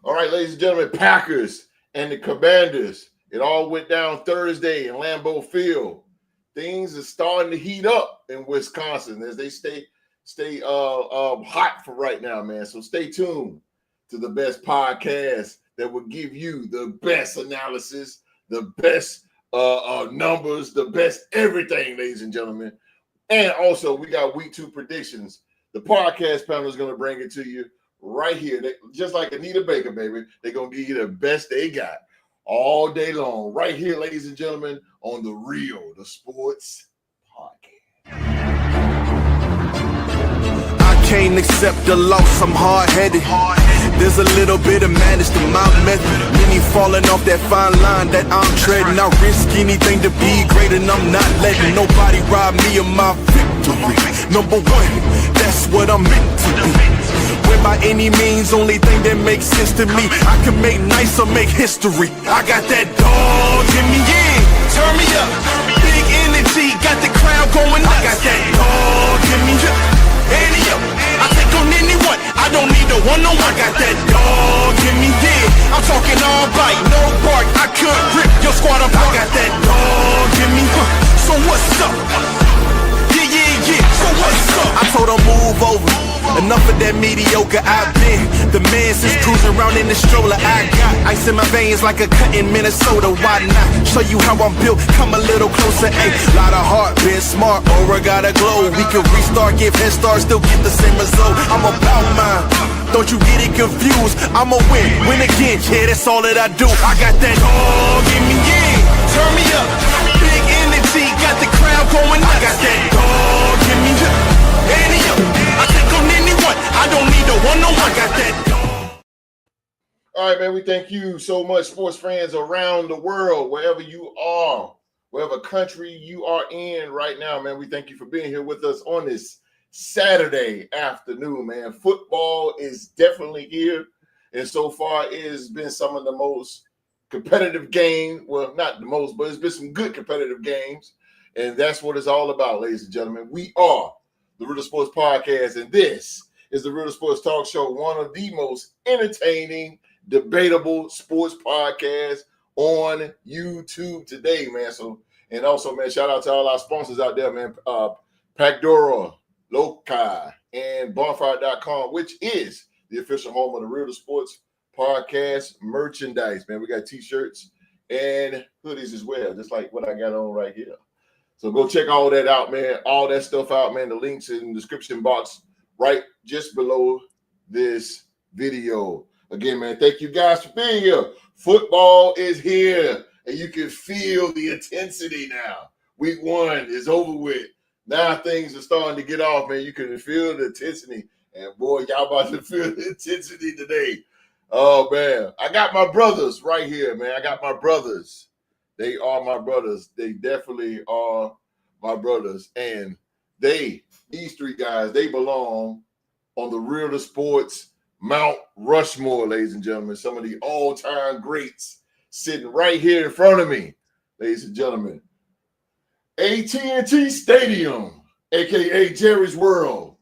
All right, ladies and gentlemen, Packers and the Commanders. It all went down Thursday in Lambeau Field. Things are starting to heat up in Wisconsin as they stay hot for right now, man. So stay tuned to the best podcast that will give you the best analysis, the best numbers, the best everything, ladies and gentlemen. And also, we got week 2 predictions. The podcast panel is going to bring it to you right here. Just like Anita Baker, baby. They're going to give you the best they got all day long. Right here, ladies and gentlemen, on The Real, the Sports Podcast. I can't accept the loss, I'm hard-headed. There's a little bit of madness to my method. Many falling off that fine line that I'm treading. I risk anything to be great, and I'm not letting nobody rob me of my victory. Number one, that's what I'm meant to be. When by any means, only thing that makes sense to me, I can make nice or make history. I got that dog in me, yeah. Turn me up, big energy, got the crowd going nuts. I got that dog in me, I take on anyone, I don't need a one-on-one. I got that dog in me, yeah. I'm talking all bite, no bark, I could rip your squad apart. I got that dog in me, so what's up? Yeah, so what's up? I told her move over, enough of that mediocre. I've been the man since cruising around in the stroller. I got ice in my veins like a cut in Minnesota. Why not show you how I'm built? Come a little closer, ayy. Lot of heart, been smart, aura gotta glow. We can restart, give head start, still get the same result. I'm about mine, don't you get it confused. I'ma win again, yeah, that's all that I do. I got that dog in me, yeah. Turn me up, big energy, got the crowd going nuts. I got that dog in me, I take on anyone, I don't need a one-on-one. I got that dog. All right, man, we thank you so much, sports fans around the world, wherever you are, whatever country you are in right now, man. We thank you for being here with us on this Saturday afternoon, man. Football is definitely here, and so far it has been some of the most competitive games. Well, not the most, but it's been some good competitive games, and that's what it's all about, ladies and gentlemen. We are the Real Sports Podcast, and this is the Real Sports Talk Show, one of the most entertaining, debatable sports podcasts on YouTube today, man. So, and also, man, shout out to all our sponsors out there, man. Pacdora, Lokia, and Bonfire.com, which is the official home of the Real Sports Podcast merchandise, man. We got t-shirts and hoodies as well, just like what I got on right here. So go check all that out, man. All that stuff out, man. The links in the description box right just below this video. Again, man, thank you guys for being here. Football is here, and you can feel the intensity now. Week 1 is over with. Now things are starting to get off, man. You can feel the intensity. And, boy, y'all about to feel the intensity today. Oh, man. I got my brothers right here, man. I got my brothers. They are my brothers. They definitely are my brothers. And these 3 guys, they belong on the Real Sports Mount Rushmore, ladies and gentlemen. Some of the all-time greats sitting right here in front of me, ladies and gentlemen. AT&T Stadium, a.k.a. Jerry's World.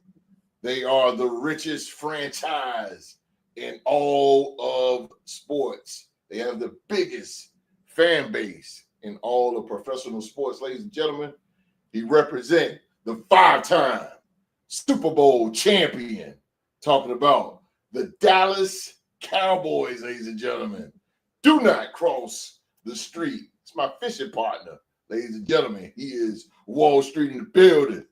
They are the richest franchise in all of sports. They have the biggest fan base in all of professional sports, ladies and gentlemen. He represents the 5-time Super Bowl champion. Talking about the Dallas Cowboys, ladies and gentlemen. Do not cross the street. It's my fishing partner, ladies and gentlemen. He is Wall Street in the building.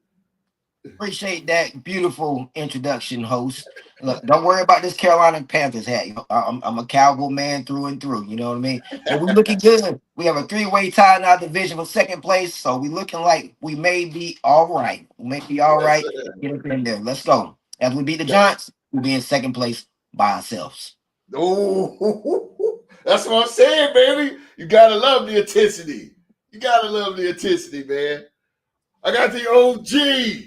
Appreciate that beautiful introduction, host. Look, don't worry about this Carolina Panthers hat. I'm a Cowboy man through and through. You know what I mean? And we're looking good. We have a 3-way tie in our division for second place, so we're looking like we may be all right. We may be all right. Get up in there. Let's go. As we beat the Giants, we'll be in second place by ourselves. Oh, that's what I'm saying, baby. You gotta love the intensity. You gotta love the intensity, man. I got the OG.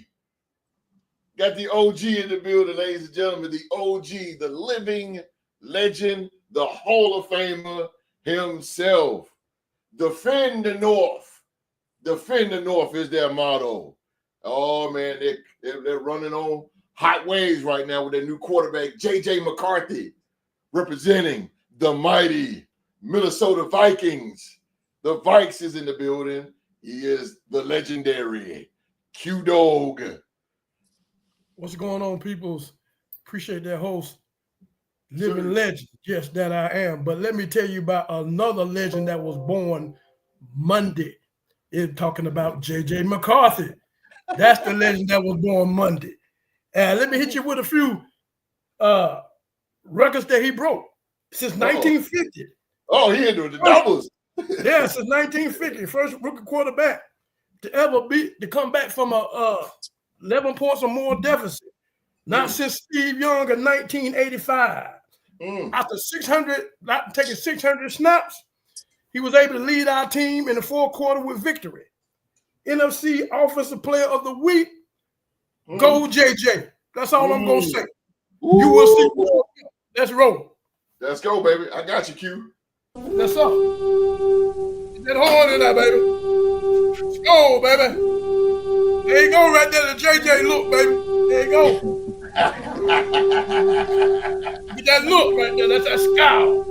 Got the OG in the building, ladies and gentlemen. The OG, the living legend, the Hall of Famer himself. Defend the North. Defend the North is their motto. Oh, man, they're running on hot waves right now with their new quarterback, J.J. McCarthy. representing the mighty Minnesota Vikings. The Vikes is in the building. He is the legendary Q-Dog. What's going on, peoples? Appreciate that host. Living legend. Yes, that I am. But let me tell you about another legend that was born Monday. It's talking about J.J. McCarthy. That's the legend that was born Monday. And let me hit you with a few records that he broke since 1950. Oh, he into the doubles. Yeah, since 1950. First rookie quarterback to come back from a 11 points or more deficit. Not since Steve Young in 1985. After taking 600 snaps, he was able to lead our team in the fourth quarter with victory. NFC Offensive Player of the Week, go JJ. That's all I'm going to say. You will see. Let's roll. Let's go, baby. I got you, Q. Let's up. Get that horn in there, baby. Let's go, baby. There you go right there, the JJ look, baby. There you go. Get that look right there. That's that scowl.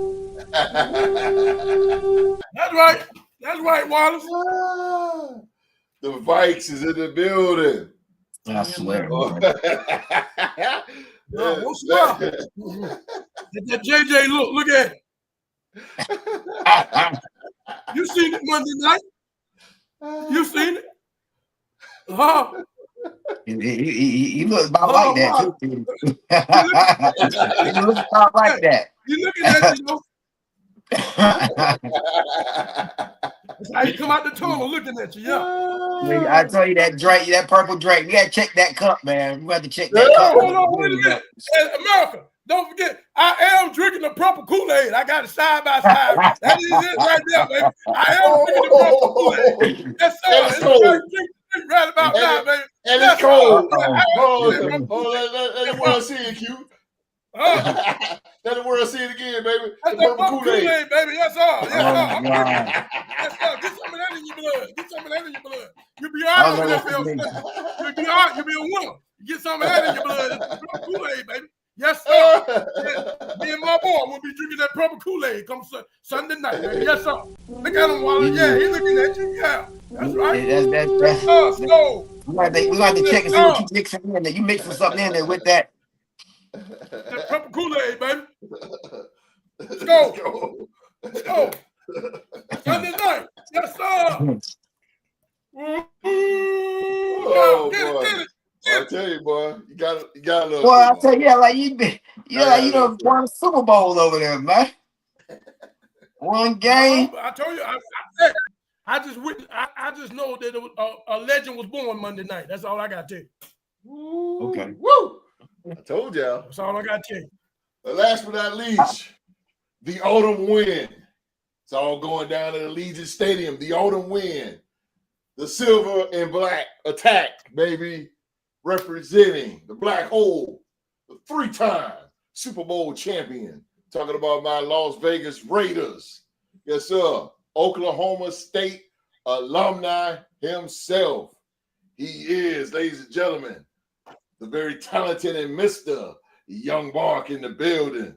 That's right. That's right, Wallace. The Vikes is in the building. I swear. What's up? Get that JJ look. Look at it. You seen it Monday night? You seen it? He looks about like that too. He looks about like that. You looking at it, you know? That's how you come out the tunnel looking at you, yeah. I tell you that drink, that purple drink. You gotta check that cup, man. You have to check that cup. Hold on, wait a minute. Hey, America, don't forget, I am drinking the purple Kool-Aid. I got it side by side. That is it right there, baby. I am drinking the purple Kool-Aid. Yes, sir. It's right about now, baby. And it's cold. Let the world see it, Q. Let the world see it again, baby. That's the purple Kool-Aid, baby. Yes, sir. Yes, sir. Yes, sir. Get some of that in your blood. Get some of that in your blood. You'll be all right with that. You'll be all right. You'll be a winner. Get some of that in your blood. It's the purple Kool-Aid, baby. Yes, sir. Me and my boy will be drinking that purple Kool-Aid come Sunday night, baby. Yes, sir. Look at him, Wallace. Yeah, he's looking at you. Yeah. That's right. That's go. We got to check and see what you mixing in there. You mixing something in there with that. That purple Kool-Aid, baby. Let's go. Let's go. Sunday night. Yes, sir. Get it. I tell you, boy, you got a little. Boy, I tell you, like you done won a Super Bowl over there, man. One game. I told you, I just know that a legend was born Monday night. That's all I got to tell you. Okay. Woo! I told y'all. That's all I got to tell you. But last but not least, the autumn wind. It's all going down at Allegiant Stadium. The autumn wind. The silver and black attack, baby. Representing the Black Hole, the 3-time Super Bowl champion. Talking about my Las Vegas Raiders. Yes, sir. Oklahoma State alumni himself. He is, ladies and gentlemen, the very talented and Mr. Young Mark in the building.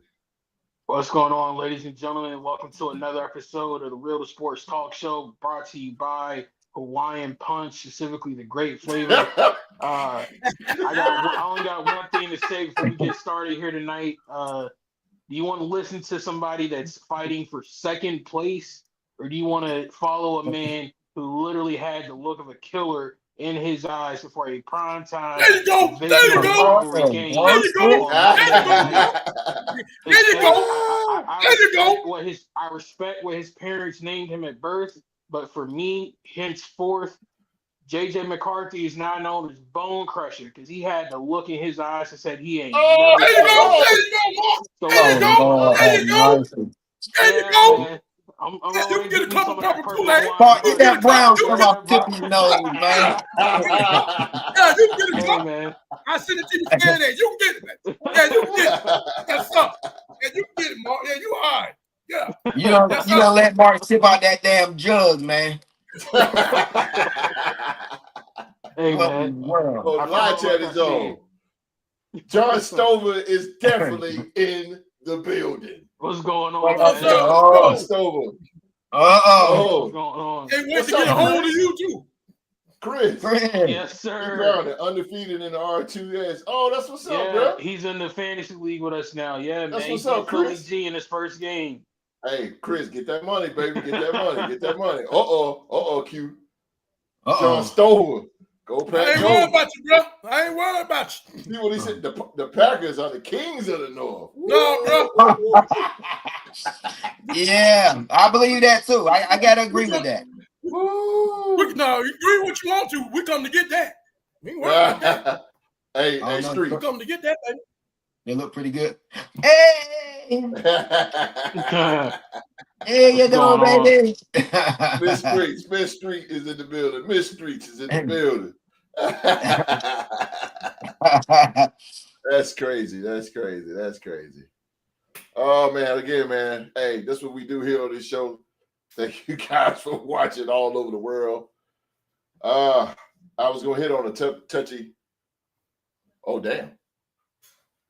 What's going on, ladies and gentlemen? Welcome to another episode of the Real to Sports Talk Show, brought to you by Hawaiian Punch, specifically the Great Flavor. I only got one thing to say before we get started here tonight. Do you want to listen to somebody that's fighting for second place, or do you want to follow a man who literally had the look of a killer in his eyes before a primetime? There you go. There you go. There you go. There you go. I respect what his parents named him at birth. But for me, henceforth, J.J. McCarthy is now known as Bone Crusher because he had the look in his eyes and said he ain't. There you go. There you go. There you go. There you go. You can get a couple Kool-Aid. Get that brown from off Tippy's nose, man. Yeah, you can get a couple. I sent it to you scan there. You can get it, man. Yeah, you can get it. That's up. Yeah, you can get it, Mark. Yeah, you all right. Yeah. You don't let Mark sip out that damn jug, man. Hey, man. Live chat is on. John Stover is definitely in the building. What's going on, What's man? up? John Stover. What's going on? Hey, wait What's to get a up, hold of Chris? you too. Chris. Yes, He sir. found it, undefeated in the R2S. Oh, that's what's up, bro. He's in the fantasy league with us now. Yeah, That's man. what's He's up, Tony Chris. G in his first game. Hey, Chris, get that money, baby. Get that money. Get that money. Q. John Stover. Go I Pack ain't go. worried about you, bro. I ain't worried about you. See what he said? The Packers are the kings of the North. No, bro. Yeah, I believe that too. I gotta agree with that. No, you agree what you want to. We come to get that. We ain't worried about that. Hey, Street. We come to get that, baby. They look pretty good. Hey, here you go, baby. Miss Street is in the building. Miss Streets is in the building. That's crazy. That's crazy. That's crazy. Oh man, again, man. Hey, that's what we do here on this show. Thank you guys for watching all over the world. I was gonna hit on a touchy. Oh damn.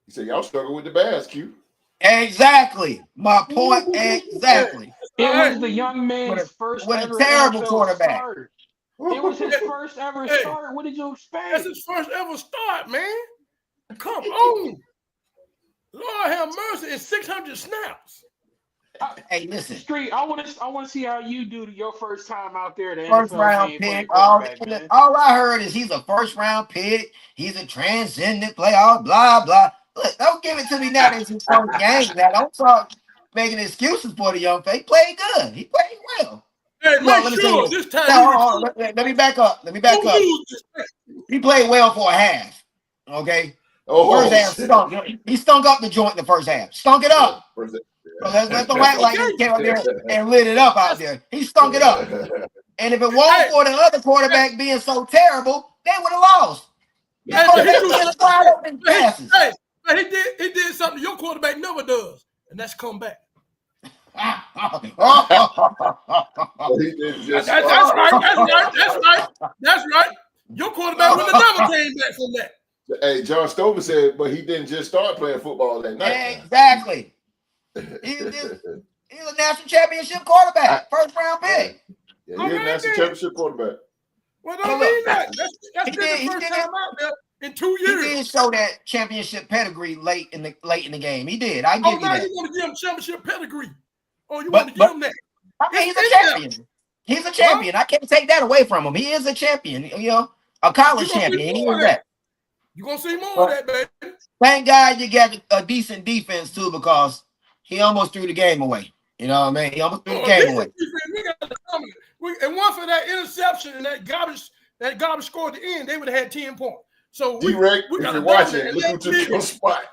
He said y'all struggle with the Bears, Q. Exactly. My point. Exactly. It was the young man's first with ever a terrible NFL quarterback. start. It was his first ever start. What did you expect? That's his first ever start, man. Come on. Lord have mercy. It's 600 snaps. Hey, listen. Street, I want to see how you do your first time out there. The First NFL round game pick. man. All I heard is he's a first round pick. He's a transcendent player. Blah blah. Look, don't give it to me now. That's his first game. Now don't start making excuses for the young fella. He played good. He played well. Hey, Well, make sure this time. Let me back up. He played well for a half. Okay. First half, he stunk up the joint in the first half. Stunk it up. So let's don't act like he came up there and lit it up out there. He stunk it up. And if it wasn't for the other quarterback being so terrible, they would have lost. He did something your quarterback never does, and that's come back. That's right. Your quarterback would have never came back from that. Hey, John Stover said, but he didn't just start playing football that night. Exactly. He's a national championship quarterback, first round pick. Yeah, he's a national championship quarterback. Well, don't mean that. That's been the first time out there in 2 years. He did show that championship pedigree late in the game. He did. I give you that. You want to give him championship pedigree? Oh, you want to give him that? I mean, he's a champion. He's a champion. I can't take that away from him. He is a champion. You know, a college champion. He is that. You're going to see more of that, baby. Thank God you got a decent defense, too, because he almost threw the game away. You know what I mean? He almost threw the game away. And one for that interception and that garbage score at the end, they would have had 10 points. So D-Rec, if you're watching, look who took your spot.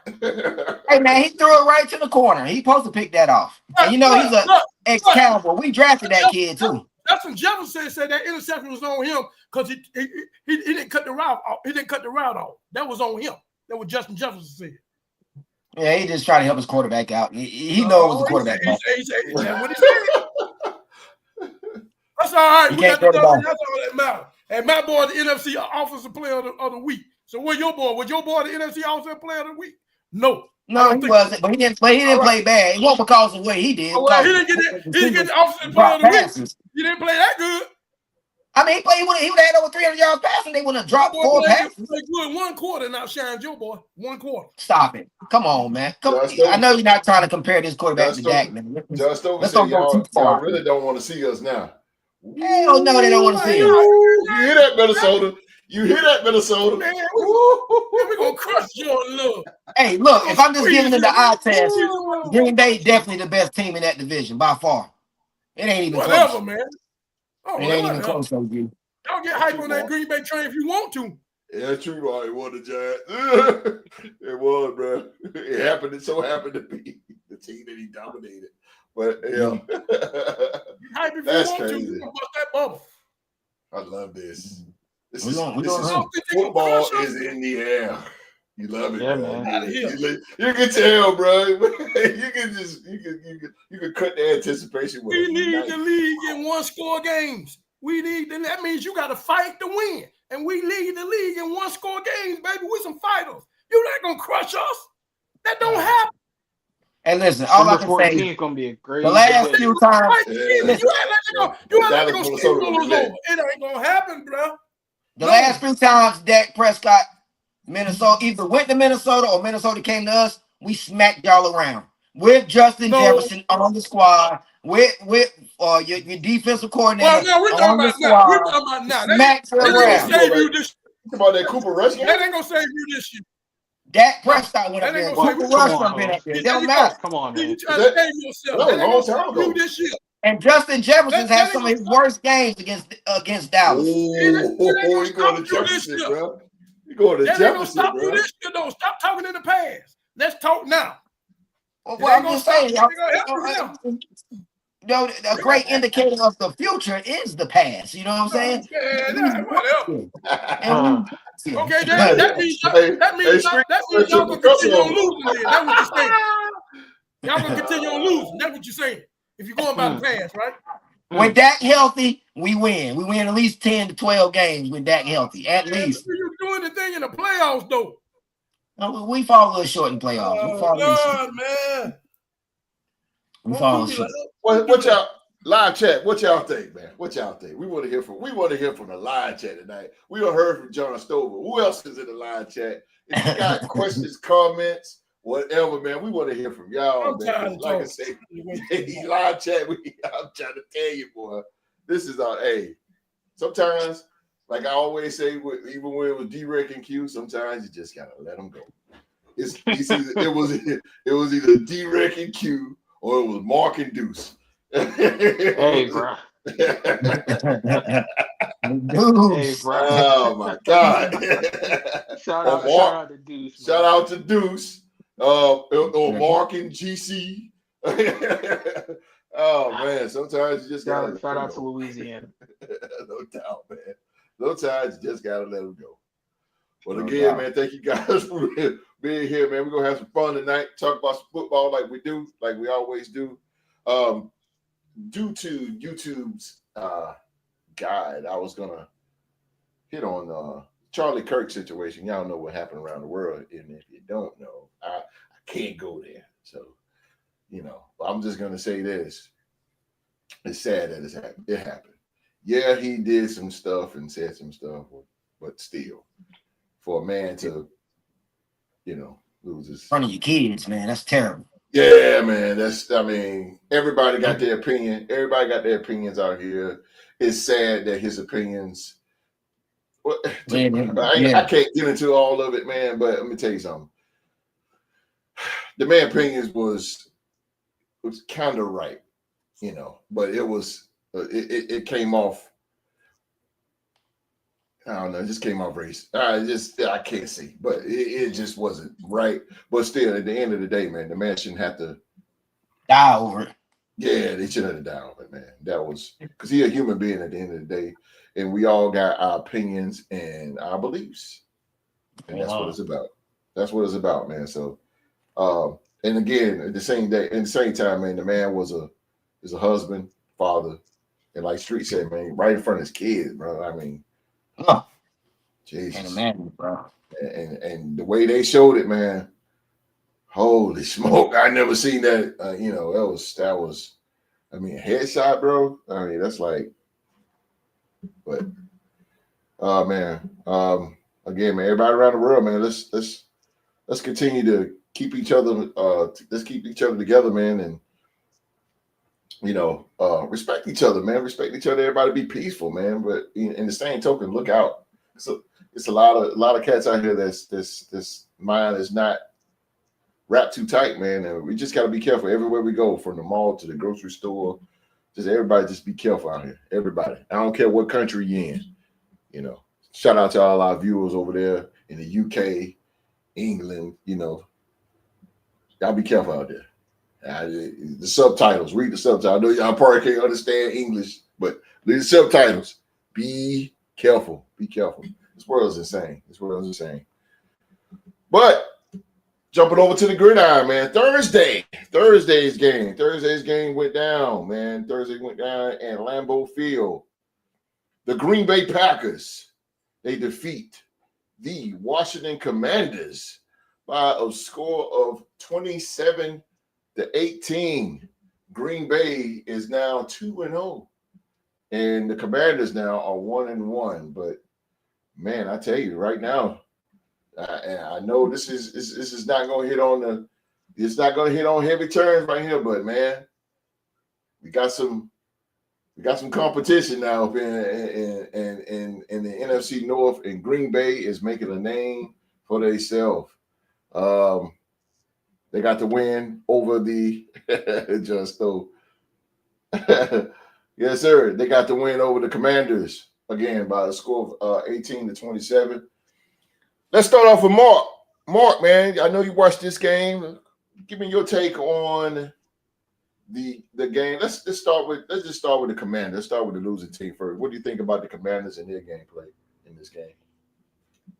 Hey, man, he threw it right to the corner. He's supposed to pick that off. And you know, he's an ex-Cowboy. We drafted that kid, too. That's what Jefferson said that interception was on him because he didn't cut the route off. He didn't cut the route off. That was on him. That's what Justin Jefferson said. Yeah, he just trying to help his quarterback out. He knows the quarterback. That's what he said. That's all right. We got the W. That's all that matters. And my boy, the NFC Offensive Player of the Week. So where your boy? Was your boy the NFC Offensive Player of the Week? No. No, he wasn't. But he didn't play. He didn't play bad. It wasn't because of what he did. Well, he didn't get the Offensive Player of the Week. He didn't play that good. I mean, he would have had over 300 yards passing. They wouldn't have dropped 4 passes. He played good 1 quarter and outshined your boy 1 quarter. Stop it. Come on, man. I know you're not trying to compare this quarterback to Dak, man. Let's don't go too far. Y'all really don't want to see us now. Hell no, they don't want to see us. You hear that, Minnesota? You hear that, Minnesota? Man, we're going to crush Jordan Love. Hey, look, if I'm just giving it the eye test, Green Bay definitely the best team in that division by far. It ain't even close. Man. Oh, it ain't even close, OG. Y'all get hype on that Green Bay train if you want to. Yeah, true. It was the Giants. It was, bro. It so happened to be the team that he dominated. But yeah, hype if that's you want crazy. To. You can bust that bubble. I love this. This is football is in the air. You love it, yeah, man. You can tell, bro. You can cut the anticipation with We need the league in 1-score games. That means you got to fight to win. And we lead the league in 1-score games, baby. We're some fighters. You're not gonna crush us. That don't happen. And listen, all I December can say, 14th gonna be a great the last day. few times, Right, you act like they're gonna steamroll us over. It ain't gonna happen, bro. the last few times Dak Prescott, Minnesota, either went to Minnesota or Minnesota came to us, we smacked y'all around with Justin Jefferson on the squad, with your defensive coordinator Well, now we're talking on the about now. We're squad. talking about now. Smacked That ain't around. gonna save you this. About that Cooper Rush game? That ain't gonna save you this year. Dak Prescott went up That there. ain't gonna save Cooper you. Rush Come on, done been up there. It There don't you matter. go. Come on, You man. trying to save yourself. That was a long gonna time stop you ago. this year. And Justin Jefferson's That had ain't some of gonna his stop. worst games against Dallas. He going to Jefferson, bro. You going to That ain't gonna Jefferson, stop you bro. this year, though. Stop talking in the past. Let's talk now. Well, I'm just saying, y'all, a great indicator of the future is the past. You know what I'm saying? Whatever. Okay, that means y'all gonna continue on losing. Then that's what you're saying. Y'all gonna continue on losing. That's what you're saying. If you're going by the past, right? When Dak healthy, we win. We win at least 10 to 12 games with Dak healthy. At least. You're doing the thing in the playoffs, though. No, we fall a little short in playoffs. Man. We fall short. What y'all live chat? What y'all think, man? What y'all think? We want to hear from the live chat tonight. We done heard from John Stover. Who else is in the live chat? If you got questions, comments, whatever, man, we want to hear from y'all, man. Like I say, live chat. I'm trying to tell you, boy. This is our sometimes, like I always say, even when it was D-Rec and Q, sometimes you just gotta let them go. It was either D-Rec and Q or it was Mark and Deuce. Hey, bro. Oh my God! Shout out to Deuce. Man. Shout out to Deuce. Or Mark and GC. Oh man, sometimes you just gotta shout out to Louisiana. No doubt, man. Sometimes you just gotta let them go. But again, man, thank you guys for being here, man. We're gonna have some fun tonight. Talk about some football like we always do. Due to YouTube's guide, I was gonna hit on Charlie Kirk situation. Y'all know what happened around the world, and if you don't know, I can't go there. So, I'm just gonna say this: it's sad that it happened. Yeah, he did some stuff and said some stuff, but still, for a man to, lose his in front of your kids, man, that's terrible. Yeah, man. Everybody got their opinion. Everybody got their opinions out here. It's sad that his opinions. I can't get into all of it, man. But let me tell you something. The man's opinions was kind of right, but it was it came off. I don't know. It just came off race. I can't see, but it just wasn't right. But still, at the end of the day, man, the man shouldn't have to die over it. Yeah, they shouldn't have died over it, man. That was because he's a human being at the end of the day, and we all got our opinions and our beliefs, and that's what it's about. That's what it's about, man. So, and again, at the same time, man, the man is a husband, father, and like Street said, man, right in front of his kids, bro. I mean. Jesus. Can't imagine, bro. And the way they showed it, man, holy smoke! I never seen that. That was. I mean, headshot, bro. I mean, that's like. But, man. Again, man, everybody around the world, man. Let's continue to keep each other. Let's keep each other together, man, and respect each other, man. Respect each other. Everybody be peaceful, man. But in the same token, look out. So it's a lot of cats out here this mind is not wrapped too tight, man. And we just got to be careful everywhere we go, from the mall to the grocery store. Just everybody, just be careful out here. Everybody. I don't care what country you're in. Shout out to all our viewers over there in the UK, England. Y'all be careful out there. The subtitles. Read the subtitles. I know y'all probably can't understand English, but read the subtitles. Be careful. Be careful. This world is insane. But jumping over to the gridiron, man. Thursday's game went down, man. Thursday went down at Lambeau Field. The Green Bay Packers, they defeat the Washington Commanders by a score of 27-0. the 18, Green Bay is now 2-0, and the Commanders now are 1-1. But man, I tell you right now, I know this is not going to hit on it's not going to hit on heavy turns right here. But man, we got some competition now in the NFC North, and Green Bay is making a name for themselves. They got the win over the Just Stowe. Yes, sir. They got the win over the Commanders again by a score of 18-27. Let's start off with Mark. Mark, man, I know you watched this game. Give me your take on the game. Let's just start with the Commanders. Let's start with the losing team first. What do you think about the Commanders and their gameplay in this game?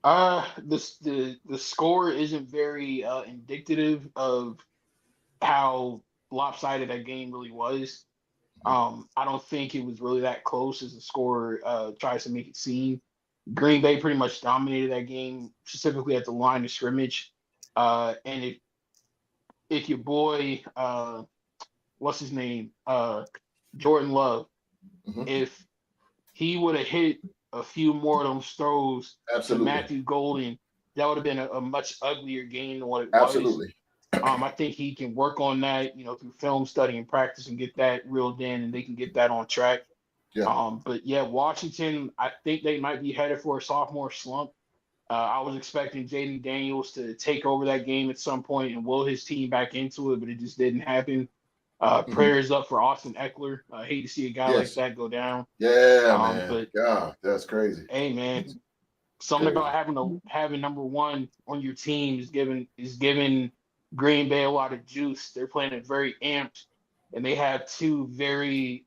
The score isn't very indicative of how lopsided that game really was. I don't think it was really that close as the score tries to make it seem. Green Bay pretty much dominated that game, specifically at the line of scrimmage. And if your boy, what's his name, Jordan Love, if he would have hit a few more of those throws to Matthew Golden, that would have been a much uglier game than what it was. Absolutely. I think he can work on that, through film study and practice and get that reeled in, and they can get that on track. Yeah. But yeah, Washington, I think they might be headed for a sophomore slump. I was expecting Jaden Daniels to take over that game at some point and will his team back into it, but it just didn't happen. Prayers up for Austin Eckler. I hate to see a guy like that go down. Yeah, man. But God, that's crazy. Hey, man, something about having number one on your team is giving Green Bay a lot of juice. They're playing it very amped, and they have two very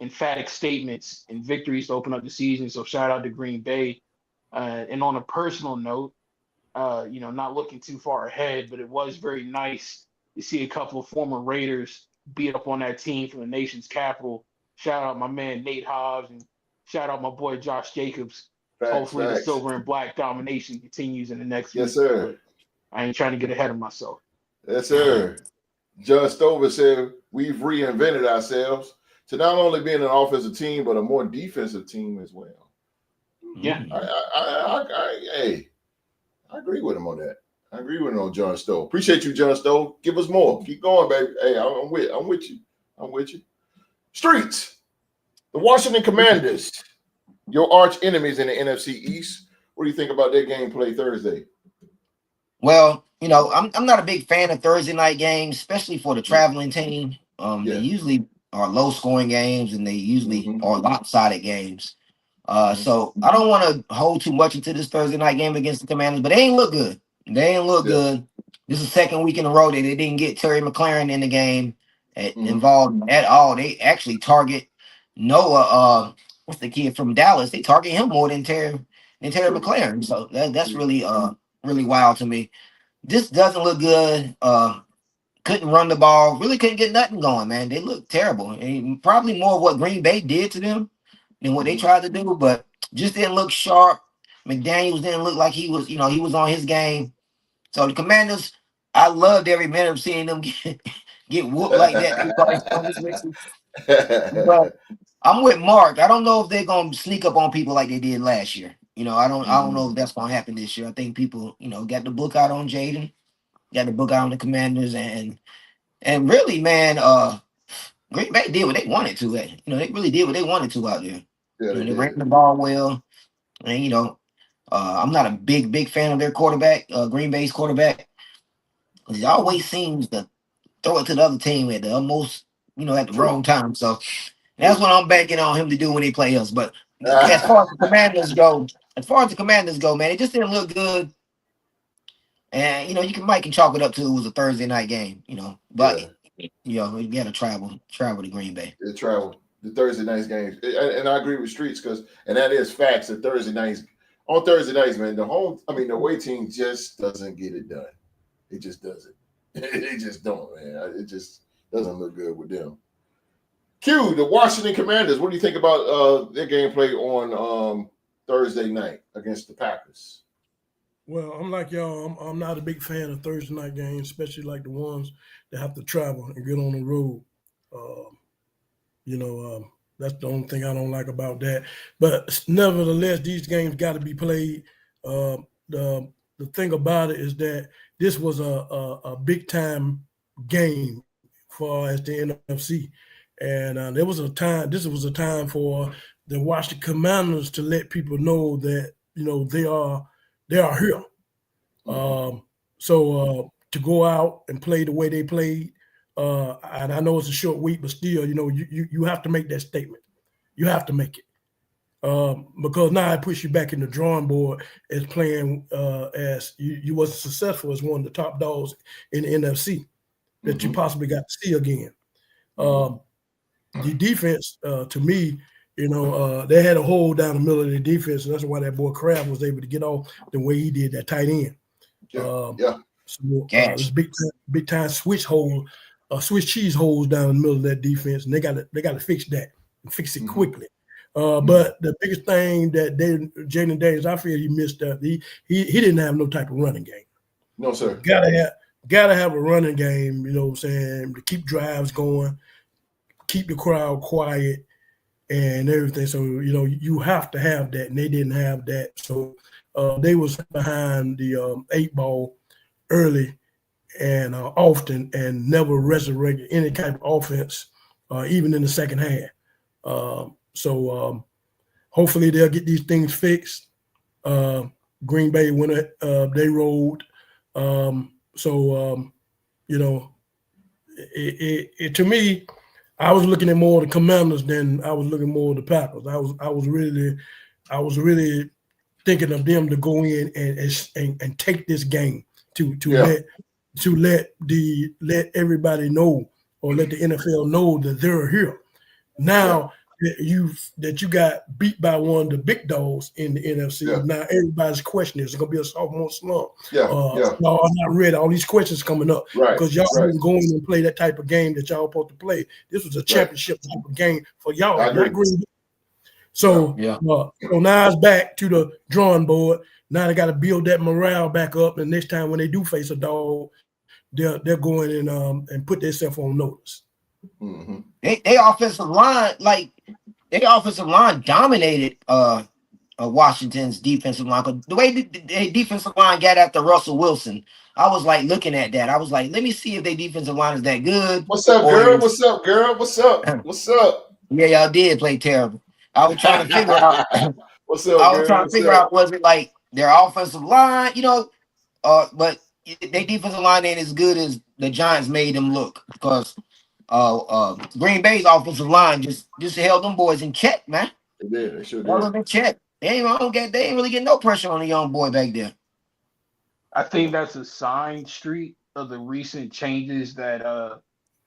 emphatic statements and victories to open up the season. So shout out to Green Bay. And on a personal note, not looking too far ahead, but it was very nice to see a couple of former Raiders beat up on that team from the nation's capital. Shout out my man Nate Hobbs, and shout out my boy Josh Jacobs. Hopefully the silver and black domination continues in the next week. Yes, sir. But I ain't trying to get ahead of myself. Yes, sir. Just Stover said we've reinvented ourselves to not only being an offensive team, but a more defensive team as well. Yeah. I agree with him on that. I agree with him on John Stowe. Appreciate you, John Stowe. Give us more. Keep going, baby. Hey, I'm with you. I'm with you. Streets. The Washington Commanders, your arch enemies in the NFC East. What do you think about their gameplay Thursday? Well, I'm not a big fan of Thursday night games, especially for the traveling team. They usually are low scoring games, and they usually are lopsided games. So I don't want to hold too much into this Thursday night game against the Commanders, but they ain't look good. They ain't look good. This is the second week in a row that they didn't get Terry McLaurin in the game involved at all. They actually target Noah, what's the kid from Dallas? They target him more than Terry McLaurin. So that's really really wild to me. This doesn't look good. Couldn't run the ball. Really couldn't get nothing going, man. They look terrible. And probably more of what Green Bay did to them than what they tried to do, but just didn't look sharp. McDaniels didn't look like he was, he was on his game. So the Commanders, I loved every minute of seeing them get whooped like that. But I'm with Mark. I don't know if they're gonna sneak up on people like they did last year. I don't know if that's gonna happen this year. I think people, got the book out on Jaden, got the book out on the Commanders, and really, man, Green Bay did what they wanted to. They really did what they wanted to out there. They ran the ball well, and I'm not a big fan of their quarterback, Green Bay's quarterback. He always seems to throw it to the other team at the almost, at the wrong time. So that's what I'm banking on him to do when they play us. But as far as the Commanders go, man, it just didn't look good. And Mike can chalk it up to it was a Thursday night game, but we got to travel to Green Bay. They travel the Thursday night games, and I agree with Streets and that is facts. That Thursday nights, man, the away team just doesn't get it done. It just doesn't. They just don't, man. It just doesn't look good with them. Q, the Washington Commanders. What do you think about their gameplay on Thursday night against the Packers? Well, I'm like y'all. I'm not a big fan of Thursday night games, especially like the ones that have to travel and get on the road. Um, you know, that's the only thing I don't like about that. But nevertheless, these games got to be played. The thing about it is that this was a big time game for as the NFC, and there was a time. This was a time for the Washington Commanders to let people know that they are here. So to go out and play the way they played, and I know it's a short week, but still, you have to make that statement. You have to make it because now it puts you back in the drawing board as playing as you wasn't successful as one of the top dogs in the NFC that you possibly got to see again. The defense, to me, they had a hole down the middle of the defense, and that's why that boy Kraft was able to get off the way he did that tight end. So this big time switch hole, Swiss cheese holes down in the middle of that defense, and they got to fix that and fix it quickly. But the biggest thing that Jaden Daniels, I feel he missed up. He didn't have no type of running game. No, sir. Gotta have a running game. You know what I'm saying, to keep drives going, keep the crowd quiet, and everything. So you have to have that, and they didn't have that. So they was behind the 8 ball early and often, and never resurrected any type of offense, even in the second half. So hopefully they'll get these things fixed. Green Bay they rolled. To me, I was looking at more of the Commanders than I was looking more of the Packers. I was really thinking of them to go in and take this game to let everybody know, or let the NFL know that they're here. Now that you got beat by one of the big dogs in the NFC, now everybody's questioning, is it gonna be a sophomore slump? No, I'm not ready. All these questions coming up because y'all didn't go in and play that type of game that y'all supposed to play. This was a championship type of game for y'all, not Green Bay. So now it's back to the drawing board. Now they got to build that morale back up, and next time when they do face a dog, they're going and put themselves on notice. They offensive line dominated Washington's defensive line. The way the defensive line got after Russell Wilson, I was like looking at that. I was like, let me see if their defensive line is that good. What's up, girl? What's up, girl? What's up? What's up? Yeah, y'all did play terrible. I was trying to figure out. What's up, I was trying to figure out, was it like their offensive line, but their defensive line ain't as good as the Giants made them look, because Green Bay's offensive line just held them boys in check, man. They did. They sure did. Held them in check. They ain't really getting no pressure on the young boy back there. I think that's a sign, Street, of the recent changes that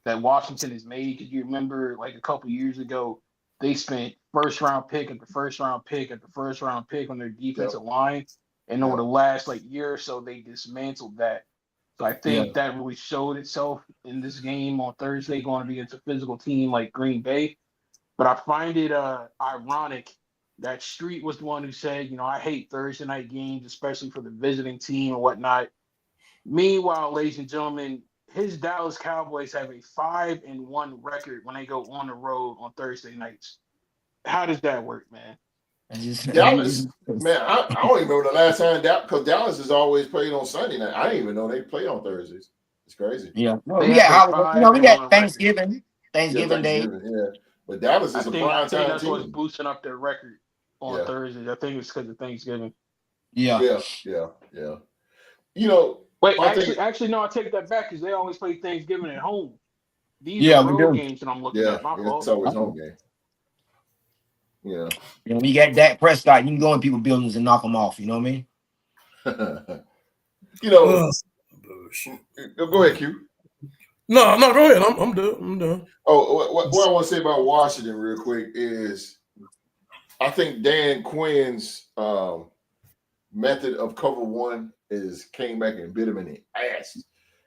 Washington has made. Because you remember, like a couple years ago, they spent first round pick at the first round pick at the first round pick on their defensive line, and over the last year or so, they dismantled that. So I think that really showed itself in this game on Thursday, going to be against a physical team like Green Bay. But I find it ironic that Street was the one who said, I hate Thursday night games, especially for the visiting team and whatnot. Meanwhile, ladies and gentlemen, his Dallas Cowboys have a 5-1 record when they go on the road on Thursday nights. How does that work, man? Dallas, man, I don't even remember the last time because Dallas has always played on Sunday night. I didn't even know they play on Thursdays. It's crazy. Yeah, we got Thanksgiving Day. Yeah, but Dallas is a prime time that's team. what's boosting up their record on Thursdays. I think it's because of Thanksgiving. Yeah. Wait, actually, no, I take that back because they always play Thanksgiving at home. These are road games that I'm looking at. My fault. It's always home game. Yeah. When you got Dak Prescott, you can go in people's buildings and knock them off. You know what I mean? Go ahead, Q. No, go ahead. I'm done. Oh, what I want to say about Washington real quick is I think Dan Quinn's method of cover one came back and bit him in the ass.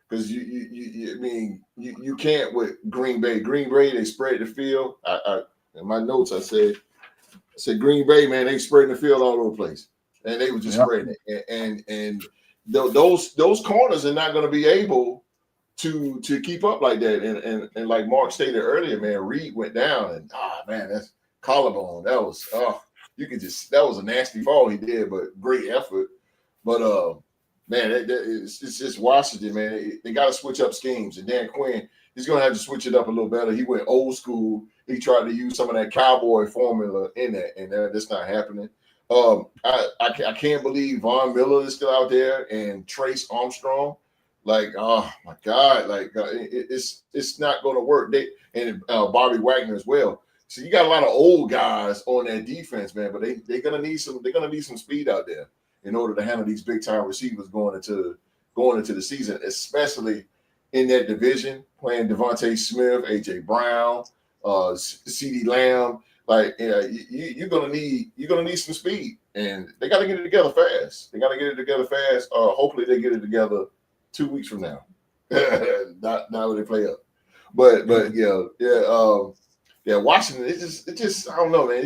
Because you can't with Green Bay. Green Bay, they spread the field. In my notes, I said Green Bay, man, they spreading the field all over the place. and they were just spreading it. And those corners are not going to be able to keep up like that. And like Mark stated earlier, man, Reed went down, and man, that's collarbone. That was that was a nasty fall he did, but great effort. But man, it's just Washington, man. They got to switch up schemes, and Dan Quinn, he's going to have to switch it up a little better. He went old school. He tried to use some of that cowboy formula in that, and that's not happening. I can't believe Von Miller is still out there and Trace Armstrong. Like, oh my God, like it's not going to work. And Bobby Wagner as well. So you got a lot of old guys on that defense, man. But they're gonna need some speed out there in order to handle these big time receivers going into the season, especially in that division, playing Devontae Smith, AJ Brown, CeeDee Lamb. Like, you're gonna need some speed, and they got to get it together fast. Hopefully, they get it together 2 weeks from now. not when they play up. But Washington. It just I don't know, man.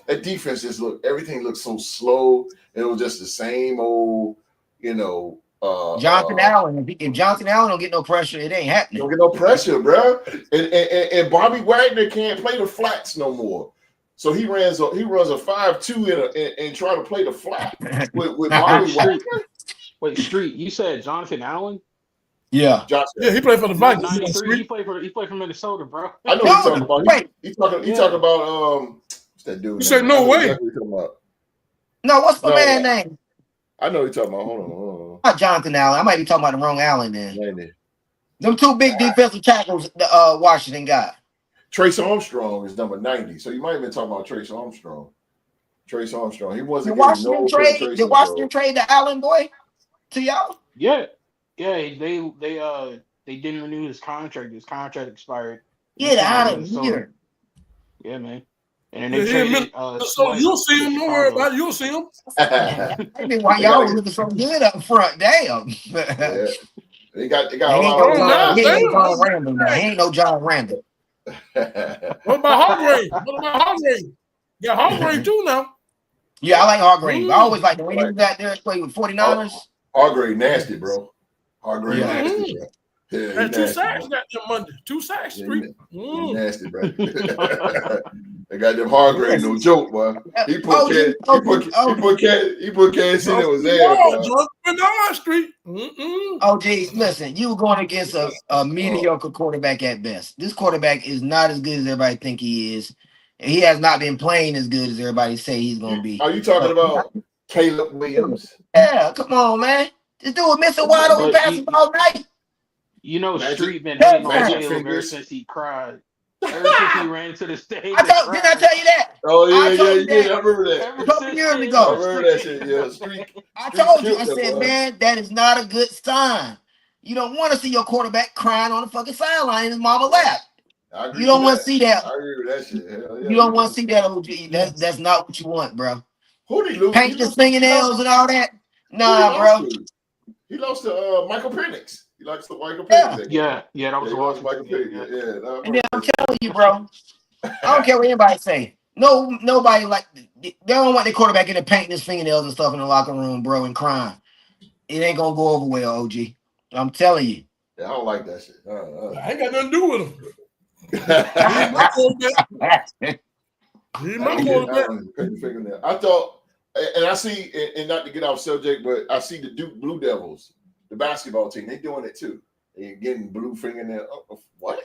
That defense everything looked so slow. It was just the same old, Jonathan Allen. If Jonathan Allen don't get no pressure, it ain't happening. Don't get no pressure, bro. And Bobby Wagner can't play the flats no more. So he runs a 5-2 and try to play the flat with Bobby Wagner. Wait, Street, you said Jonathan Allen? Yeah. Yeah, he played for the Vikings. 93. He played for Minnesota, bro. I know he's talking about. He's talking about what's that dude? You said no way. Exactly No, what's the man's name? I know he's talking about. Hold on. Not Jonathan Allen. I might be talking about the wrong Allen then. Maybe. Them two big defensive tackles Washington got. Trace Armstrong is number 90. So you might have been talking about Trace Armstrong. He wasn't. Did Washington trade the Allen boy to y'all? Yeah. They didn't renew his contract. His contract expired. Get out of here. Yeah, man. And then they traded. So you'll see him. Don't worry about it. You'll see him. Maybe why y'all were looking so good up front. Damn. Yeah. They got he ain't no John Randall. What about Hargrave? Yeah, Hargrave too now. Yeah, I like Hargrave. I always like the way he was out there playing with 49ers. Hargrave nasty, bro. Hargrave nasty, bro. Yeah, and 2 sacks got them Monday. 2 sacks, Street. Nasty, bro. They got them Hargrave, no joke, boy. He put Kansas City was there. Bernard Street. Oh, geez, listen, you were going against a mediocre quarterback at best. This quarterback is not as good as everybody think he is. He has not been playing as good as everybody say he's going to be. Are you talking about Caleb Williams? Yeah, come on, man. This dude was missing wide open passes all night. Street been hating on Caleb ever since he cried. Ever since he ran into the stage. Didn't I tell you that? Oh, yeah. I remember that. A couple years ago. I remember that shit, yeah. Street I told you, I said, man, that is not a good sign. You don't want to see your quarterback crying on the fucking sideline in his mama lap. You don't want to see that. I agree with that shit. Hell yeah. You don't want to see that, OG. That's not what you want, bro. Who did he lose? Paint the fingernails and all that. Nah, bro. He lost to Michael Penix. He likes the Michael Penix. Yeah, that was Michael Penix. Yeah. And then I'm telling you, bro, I don't care what anybody say. Nobody they don't want their quarterback in there painting his fingernails and stuff in the locker room, bro, and crying. It ain't gonna go over well, OG. I'm telling you. Yeah, I don't like that shit. I ain't got nothing to do with him. He's my quarterback. I thought, and I see, and not to get off subject, but I see the Duke Blue Devils, the basketball team, they doing it too. They getting blue fingernails. What?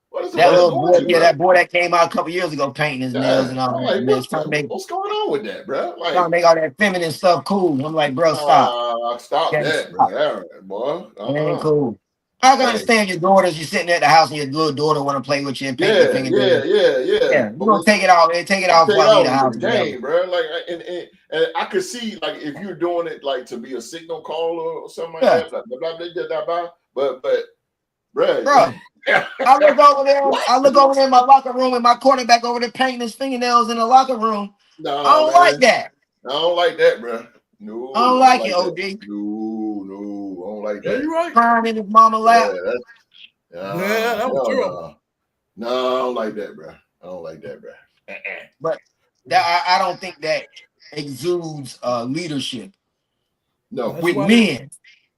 What is that little boy? Yeah, that boy that came out a couple years ago painting his nails and all that. What's going on with that, bro? Like, trying to make all that feminine stuff cool. I'm like, bro, stop. Stop that, bro. All right, boy. It ain't cool. I can understand your daughters. You're sitting at the house and your little daughter want to play with you and paint your fingernails. Yeah. You're gonna take it off. Take it off while you in the house. Game, bro. Like, and I could see, like, if you're doing it like to be a signal caller or something like that. But, bro. I look over there in my locker room and my quarterback over there painting his fingernails in the locker room. No, I don't like that. I don't like that, bro. No, I don't like it, OG. No, I don't like that. Yeah, you right. Crying in his mama lap. That was true. No, I don't like that, bro. But I don't think that exudes leadership No. That's with why men.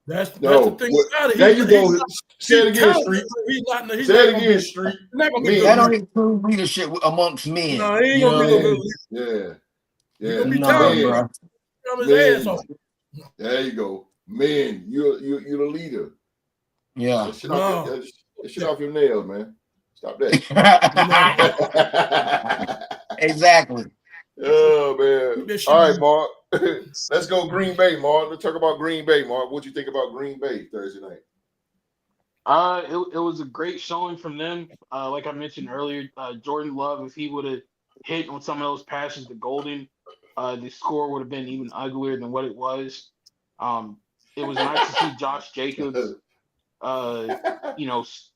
that's the No. thing What, about it. there you go. Say it He's again, talented, Street. but he's not. He's Say not it gonna again, be. Street. He's not gonna be That good. don't leader. include leadership amongst men. No, he ain't You know gonna be what I no good mean? leader. Yeah. He's Yeah. gonna be No, talented. bro. From his ass Men. off. There you go. Men, you're the leader. Yeah. That shit, No. that shit off your nails, man. Stop that. Exactly. Oh man. Keep that shit All right, in. Mark. Let's go Green Bay, Mark. Let's talk about Green Bay, Mark. What you think about Green Bay Thursday night? It was a great showing from them. Like I mentioned earlier, Jordan Love, if he would have hit on some of those passes to Golden, the score would have been even uglier than what it was. It was nice to see Josh Jacobs,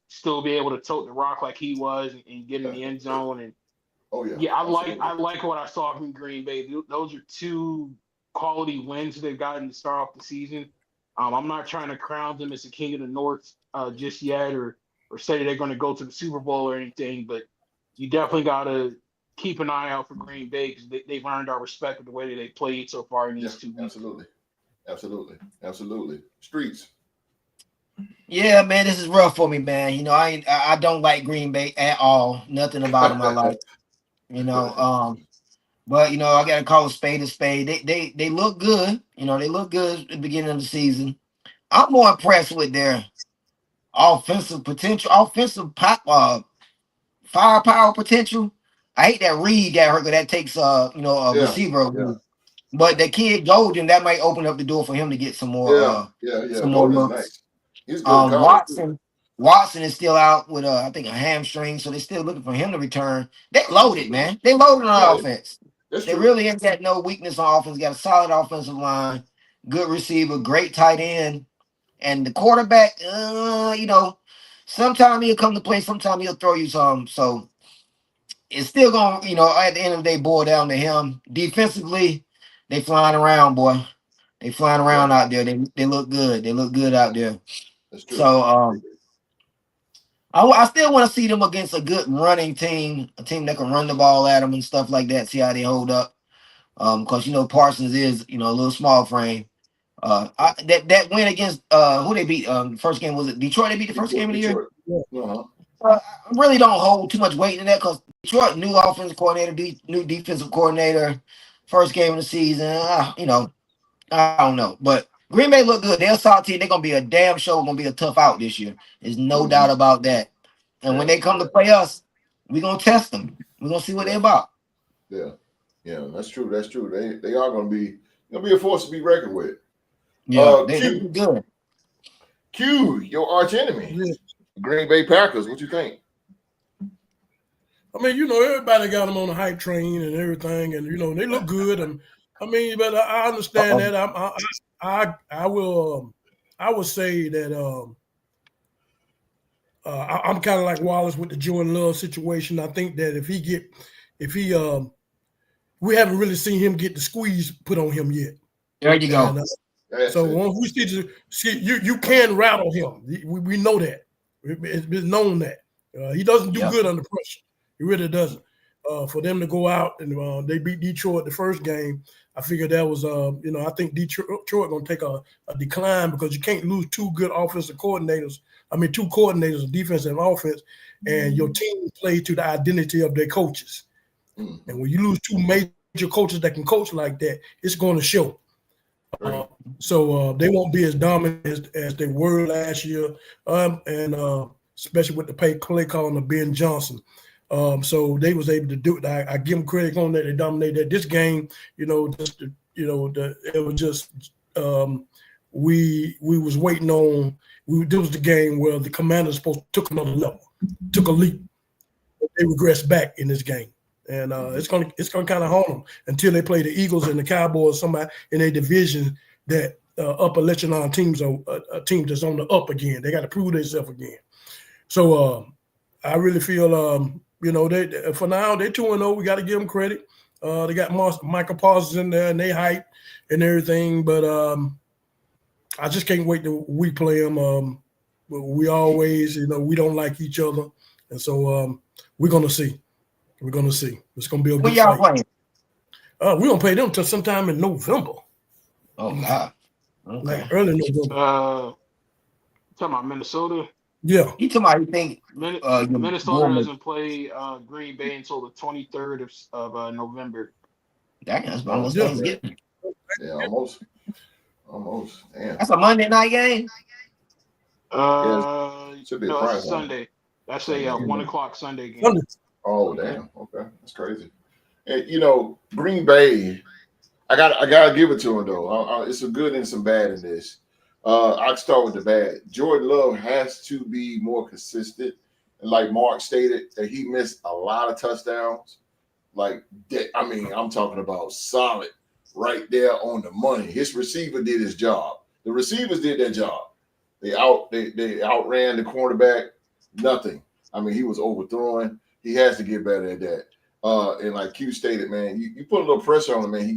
still be able to tote the rock like he was and get in the end zone. And Oh yeah. yeah, Absolutely. I like what I saw from Green Bay. Those are two quality wins they've gotten to start off the season. I'm not trying to crown them as the king of the North just yet, or say that they're going to go to the Super Bowl or anything. But you definitely got to keep an eye out for Green Bay because they've earned our respect with the way that they played so far in these 2 weeks. Absolutely. Streets. Yeah, man, this is rough for me, man. You know, I don't like Green Bay at all. Nothing about them I like. You know, but you know, I gotta call a spade a spade. They look good. You know, they look good at the beginning of the season. I'm more impressed with their offensive potential, firepower potential. I hate that Reed got hurt, 'cause that takes a receiver away. But the kid Golden, that might open up the door for him to get some more some more Golden's looks. nice. He's good in college. Watson is still out with I think a hamstring, so they're still looking for him to return. They loaded, man. They loaded on offense. They really ain't got no weakness on offense. Got a solid offensive line, good receiver, great tight end, and the quarterback. Sometimes he'll come to play, sometimes he'll throw you some. So it's still gonna, at the end of the day, boil down to him. Defensively, they flying around, boy. They flying around out there. They look good. They look good out there. That's true. So I still want to see them against a good running team, a team that can run the ball at them and stuff like that. See how they hold up. Because Parsons is a little small frame. That win against who they beat the first game, was it Detroit? They beat the first game of the year. I really don't hold too much weight in that because Detroit, new offensive coordinator, new defensive coordinator, first game of the season. I don't know, but Green Bay look good. They're a solid team. They're gonna be a damn show. Gonna be a tough out this year. There's no doubt about that. And when they come to play us, we're gonna test them. We're gonna see what they're about. Yeah, that's true. They are gonna be a force to be reckoned with. Yeah, they're good. Q, your arch enemy, Green Bay Packers. What you think? I mean, everybody got them on the hype train and everything, and they look good. And I mean, but I understand that. I will say that I'm kind of like Wallace with the Jordan Love situation. I think that we haven't really seen him get the squeeze put on him yet. There you go. So once we see you can rattle him. We know that. It's been known that he doesn't do good under pressure. He really doesn't. For them to go out and they beat Detroit the first game, I figured that was I think Detroit going to take a decline because you can't lose two good offensive coordinators. I mean, two coordinators, defense and offense, and your team play to the identity of their coaches. And when you lose two major coaches that can coach like that, it's going to show. So they won't be as dominant as they were last year, and especially with the play calling of Ben Johnson. So they was able to do it. I give them credit on that. They dominated this game. It was just we was waiting on. This was the game where the Commanders took another level, took a leap. They regressed back in this game. And it's gonna kind of haunt them until they play the Eagles and the Cowboys, somebody in a division that upper echelon teams are a team that's on the up again. They got to prove themselves again. So I really feel they for now they're 2-0. We got to give them credit. They got Michael Parsons in there and they hype and everything, but I just can't wait till we play them. We always we don't like each other, and so we're gonna see. We're going to see. It's going to be a good fight. Playing? We don't play them till sometime in November. Oh God. Okay. Like early November. Talking about Minnesota. Yeah. You talking about you think Minnesota doesn't play Green Bay until the 23rd of November. That's almost Thanksgiving. Yeah, almost. Damn. That's a Monday night game. Should be No, a that's Sunday. That's a 1:00 Sunday game. Sunday. Oh damn. Okay, that's crazy. And Green Bay, I gotta give it to him though. It's some good and some bad in this. I'll start with the bad. Jordan Love has to be more consistent, and like Mark stated, that he missed a lot of touchdowns. Like that, I mean, I'm talking about solid, right there on the money. His receiver did his job. The receivers did their job. They outran the quarterback. Nothing. I mean, he was overthrowing. He has to get better at that. And like Q stated, man, you put a little pressure on him, man. He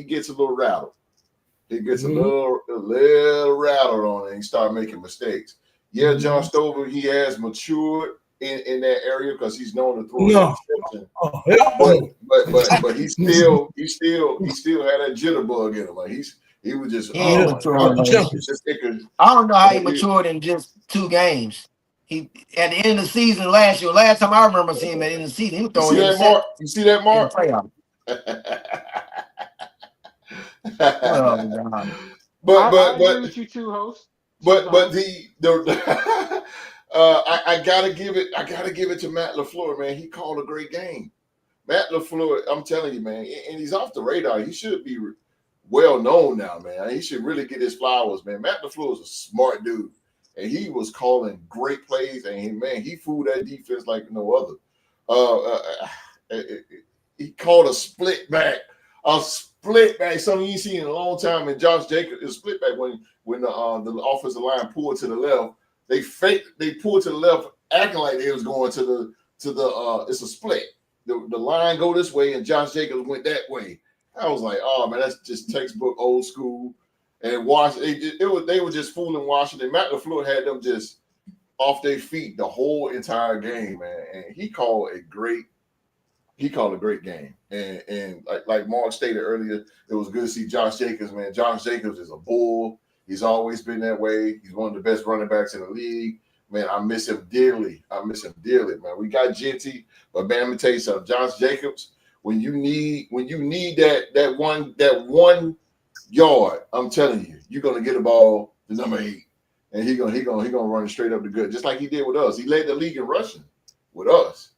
gets a little rattled. He gets a little rattled on it and start making mistakes. Yeah, John Stover, he has matured in that area because he's known to throw an interception. But he still had that jitterbug in him. Like he was just I don't know how he matured in just 2 games. He at the end of the season last time I remember seeing him at the end of the season, he was throwing You see that, Mark? I agree with you too, host. But I gotta give it to Matt LaFleur, man. He called a great game. Matt LaFleur, I'm telling you, man, and he's off the radar. He should be well known now, man. He should really get his flowers, man. Matt LaFleur is a smart dude, and he was calling great plays, and he fooled that defense like no other. He called a split back, something you ain't seen in a long time. And Josh Jacobs is split back when the offensive line pulled to the left. They pulled to the left, acting like they was going to the it's a split. The line go this way, and Josh Jacobs went that way. I was like, oh man, that's just textbook old school. And they were just fooling Washington. Matt LaFleur had them just off their feet the whole entire game, man. And he called a great game. And like Mark stated earlier, it was good to see Josh Jacobs, man. Josh Jacobs is a bull. He's always been that way. He's one of the best running backs in the league. Man, I miss him dearly. Man. We got Genty, but man, let me tell you something. Josh Jacobs, when you need that one yard, I'm telling you, you're gonna get the ball to number 8, and he gonna run it straight up the good, just like he did with us. He led the league in rushing with us,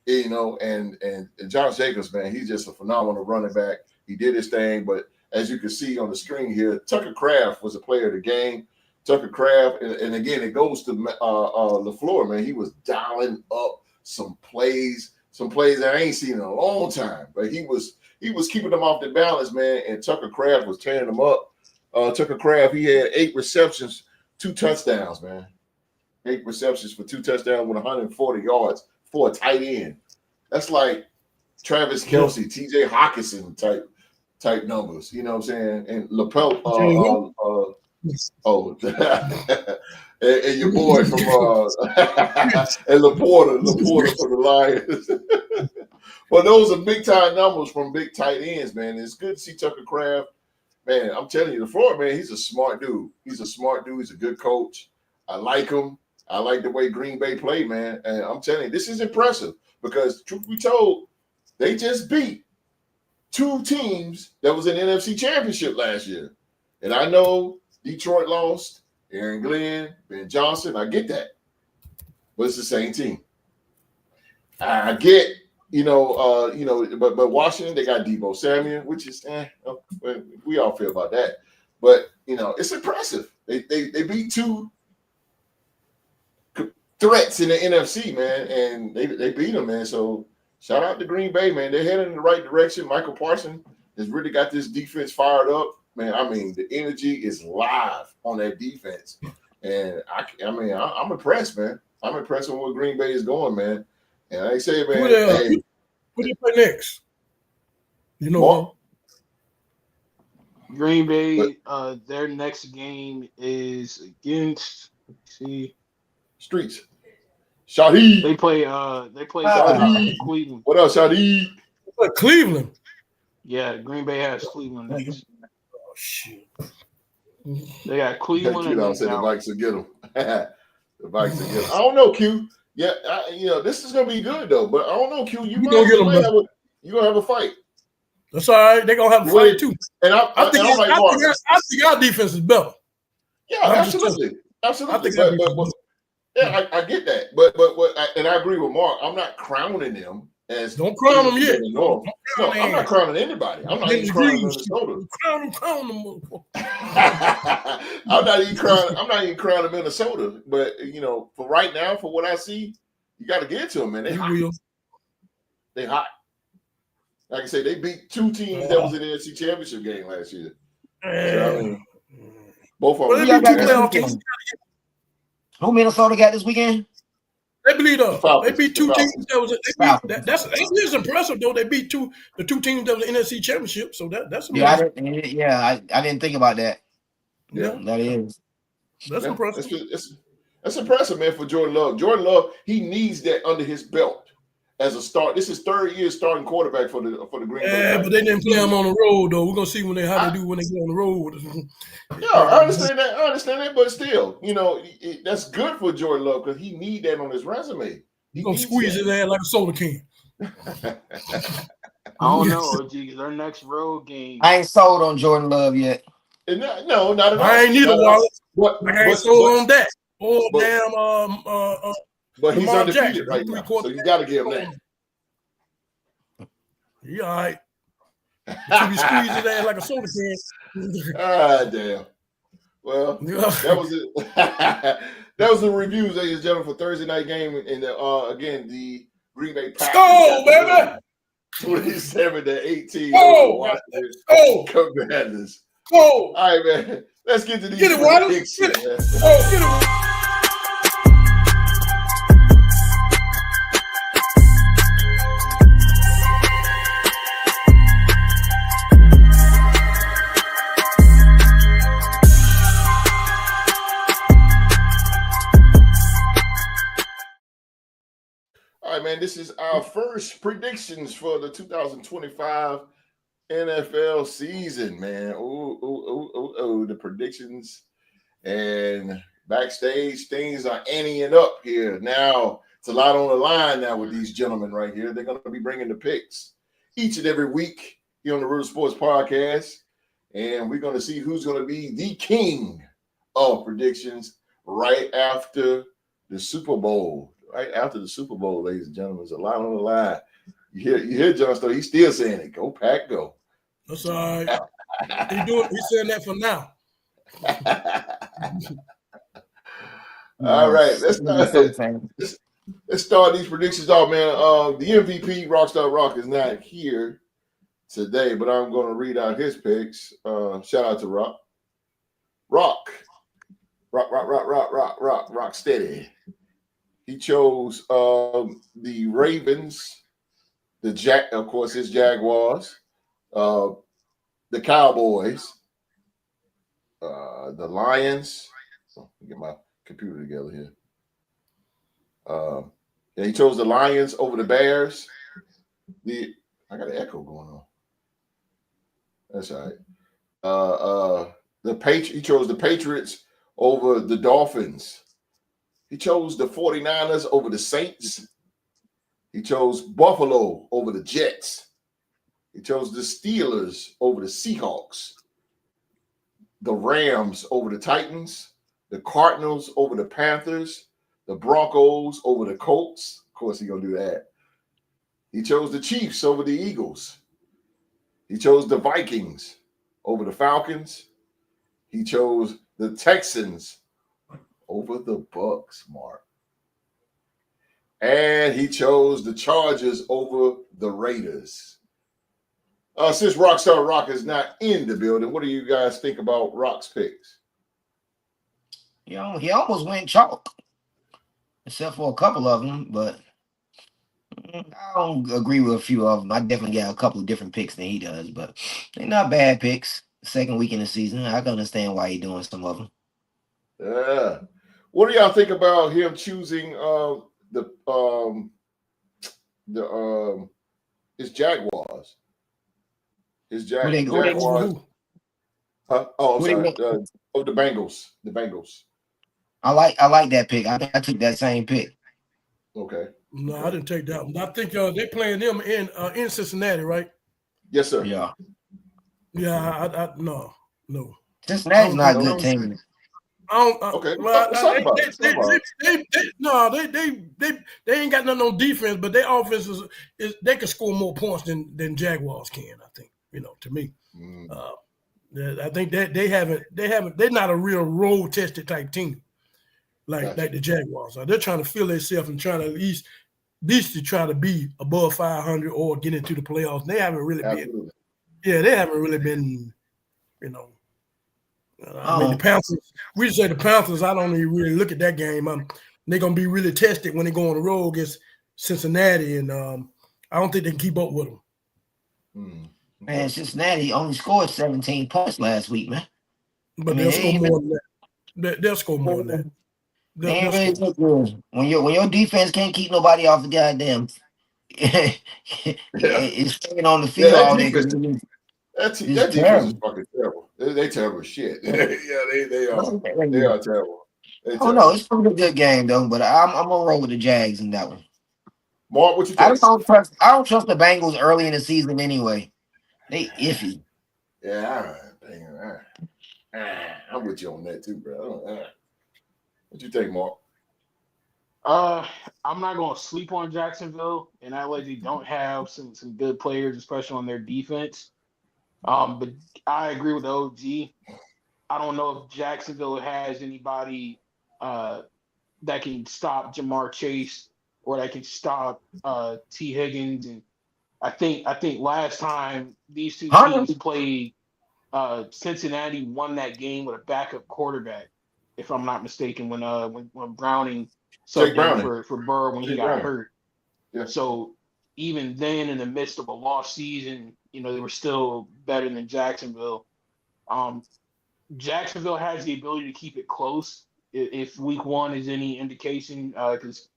And Josh Jacobs, man, he's just a phenomenal running back. He did his thing, but as you can see on the screen here, Tucker Kraft was a player of the game. Tucker Kraft, and again, it goes to LaFleur, man. He was dialing up some plays that I ain't seen in a long time. But he was keeping them off the balance, man. And Tucker Kraft was tearing them up. Tucker Kraft, he had 8 receptions, 2 touchdowns, man. 8 receptions for 2 touchdowns with 140 yards for a tight end. That's like Travis Kelce, TJ Hawkinson type numbers. You know what I'm saying? And lapel, and your boy from and Laporta from the Lions. Well, those are big time numbers from big tight ends, man. It's good to see Tucker Kraft. Man, I'm telling you, LaFleur, man, he's a smart dude. He's a good coach. I like him. I like the way Green Bay play, man. And I'm telling you, this is impressive because, truth be told, they just beat 2 teams that was in the NFC Championship last year. And I know Detroit lost, Aaron Glenn, Ben Johnson. I get that. But it's the same team. I get, but Washington, they got Deebo Samuel, which is, we all feel about that. But, it's impressive. They beat 2 threats in the NFC, man, and they beat them, man. So shout out to Green Bay, man. They're heading in the right direction. Michael Parsons has really got this defense fired up, man. I mean, the energy is live on that defense, and I'm impressed, man. I'm impressed with where Green Bay is going, man. And like I say, man, who do you play next? Green Bay, their next game is against. Let's see. Streets. Shaheed. They play Cleveland. What else, Shaheed? Cleveland. Yeah, Green Bay has Cleveland next. Oh, shit. They got Cleveland and I then said the Dallas. Vikes will get them. The Vikes will get them. I don't know, Q. Yeah, this is gonna be good though. But I don't know, Q. You gonna get them, you gonna have a fight. That's all right. They're gonna have a fight too. And I think our defense is better. Yeah, absolutely. Absolutely. I get that. But and I agree with Mark. I'm not crowning them as don't crown them yet. No, I'm not crowning anybody. I'm not even crowning Minnesota. Crown them. I'm not even crowning Minnesota. But for right now, for what I see, you got to get it to them, man. They hot. Like I say, they beat two teams that was in the NFC Championship game last year. So, I mean, both of them. Who Minnesota got this weekend? They beat two teams that was. That's impressive though. They beat the two teams that was in the NFC Championship. So that's amazing. I didn't think about that. Yeah, that is. That's impressive. That's impressive, man. For Jordan Love. Jordan Love, he needs that under his belt as a start. This is third year starting quarterback for the Green Bay. Yeah, but they didn't play him on the road though. We're gonna see how they do when they go on the road. Yeah, I understand that, but still, that's good for Jordan Love because he need that on his resume. He's gonna squeeze his ass like a soda can. I don't know, OG. Their next road game. I ain't sold on Jordan Love yet. No, not at all. I ain't neither, Wallace. I ain't sold on that. But he's undefeated right now, so you got to give him that. He all right. Should be squeezing his ass like a soda can. Damn. Well, that was it. That was the reviews, ladies and gentlemen, for Thursday night game. And again, the Green Bay Packers. Go, baby! 27-18. Commanders. Go! All right, man. Let's get to these. Get it, Wallace. Get it. Oh, get it. Man, this is our first predictions for the 2025 NFL season, man. The predictions and backstage things are anteing up here. Now, it's a lot on the line now with these gentlemen right here. They're going to be bringing the picks each and every week here on the Real Sports Podcast. And we're going to see who's going to be the king of predictions right after the Super Bowl. Right after the Super Bowl, ladies and gentlemen, there's a lot on the line. You hear John Stowe, he's still saying it. Go Pack, go. That's all right. He's saying that for now. All right, let's start these predictions off, man. The MVP, Rockstar Rock, is not here today, but I'm going to read out his picks. Shout out to Rock. Rock steady. He chose the Ravens, of course, his Jaguars, the Cowboys, the Lions. Let me get my computer together here. And he chose the Lions over the Bears. I got an echo going on. That's all right. He chose the Patriots over the Dolphins. He chose the 49ers over the Saints. He chose Buffalo over the Jets. He chose the Steelers over the Seahawks. The Rams over the Titans. The Cardinals over the Panthers. The Broncos over the Colts. Of course, he's going to do that. He chose the Chiefs over the Eagles. He chose the Vikings over the Falcons. He chose the Texans over the Bucks, Mark. And he chose the Chargers over the Raiders. Since Rockstar Rock is not in the building, what do you guys think about Rock's picks? He almost went chalk, except for a couple of them, but I don't agree with a few of them. I definitely got a couple of different picks than he does, but they're not bad picks. Second week in the season, I can understand why he's doing some of them. Yeah. What do y'all think about him choosing his Jaguars? His Who they go? Jaguars. I'm Who they sorry. go? The Bengals. The Bengals. I like that pick. I think I took that same pick. Okay. No, I didn't take that one. I think they playing them in Cincinnati, right? Yes, sir. Yeah. Yeah, no. Cincinnati's not a No. good team. Okay. Well, Let's talk about it. they ain't got nothing on defense, but their offense is they can score more points than Jaguars can. I think to me. I think that they're not a real road tested type team like the Jaguars are. They're trying to feel themselves and trying to at least to try to be above 500 or get into the playoffs. They haven't really been. Yeah, they haven't really been. I mean, the Panthers. We say the Panthers. I don't even really look at that game. They're gonna be really tested when they go on the road against Cincinnati, and I don't think they can keep up with them. Man, Cincinnati only scored 17 points last week, man. But they'll score more than that. They'll score more than that. They ain't really look good. When your defense can't keep nobody off the goddamn, it's staying on the field all day. That defense is fucking terrible. They terrible shit. Yeah, they are. They are terrible. No, it's a good game though. But I'm gonna roll with the Jags in that one. Mark, what you think? I don't trust the Bengals early in the season anyway. They iffy. Yeah, I'm with you on that too, bro. What you think, Mark? I'm not going to sleep on Jacksonville, and I like they don't have some good players, especially on their defense. But I agree with OG. I don't know if Jacksonville has anybody that can stop Jamar Chase or that can stop T. Higgins. And I think last time these two teams played, Cincinnati won that game with a backup quarterback, if I'm not mistaken, when Browning subbed in for Burrow when he got hurt. Yeah. So even then, in the midst of a lost season, they were still better than Jacksonville. Jacksonville has the ability to keep it close if week one is any indication, because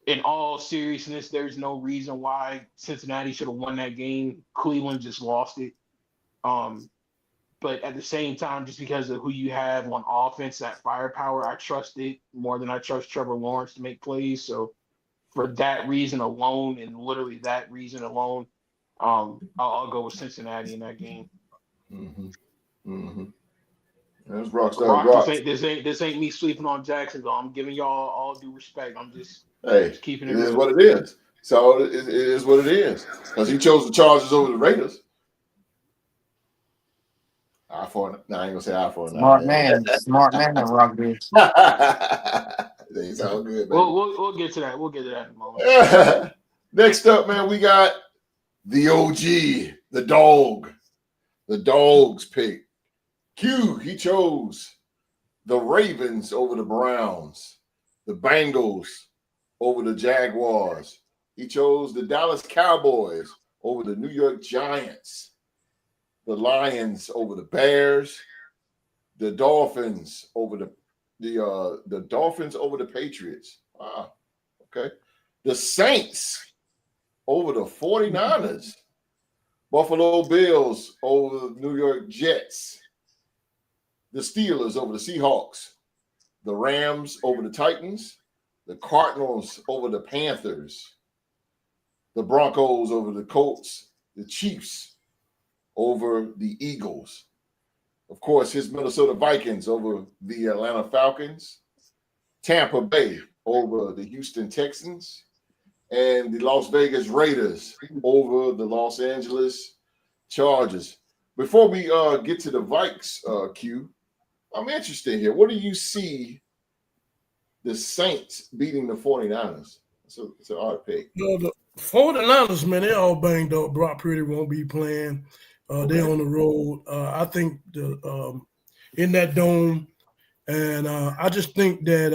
in all seriousness, there's no reason why Cincinnati should have won that game. Cleveland just lost it. But at the same time, just because of who you have on offense, that firepower, I trust it more than I trust Trevor Lawrence to make plays. So for that reason alone, and literally that reason alone, I'll go with Cincinnati in that game. That's Rockstar. This ain't me sleeping on Jacksonville. I'm giving y'all all due respect. I'm just keeping it. It is what it is. So it is what it is. Because he chose the Chargers over the Raiders. I ain't gonna say eye for an eye. Smart man, rock this. It's all good, man. We'll get to that. We'll get to that in a moment. Next up, man, we got the OG, the dog's pick. Q, he chose the Ravens over the Browns, the Bengals over the Jaguars. He chose the Dallas Cowboys over the New York Giants, the Lions over the Bears, the Dolphins over the Dolphins over the Patriots. Wow. Okay. The Saints over the 49ers. Buffalo Bills over the New York Jets. The Steelers over the Seahawks. The Rams over the Titans. The Cardinals over the Panthers. The Broncos over the Colts. The Chiefs over the Eagles. Of course, his Minnesota Vikings over the Atlanta Falcons. Tampa Bay over the Houston Texans. And the Las Vegas Raiders over the Los Angeles Chargers. Before we get to the Vikes, Q, I'm interested here. What do you see the Saints beating the 49ers? It's an odd pick. The 49ers, man, they're all banged up. Brock Purdy won't be playing. They're on the road. I think in that dome. And I just think that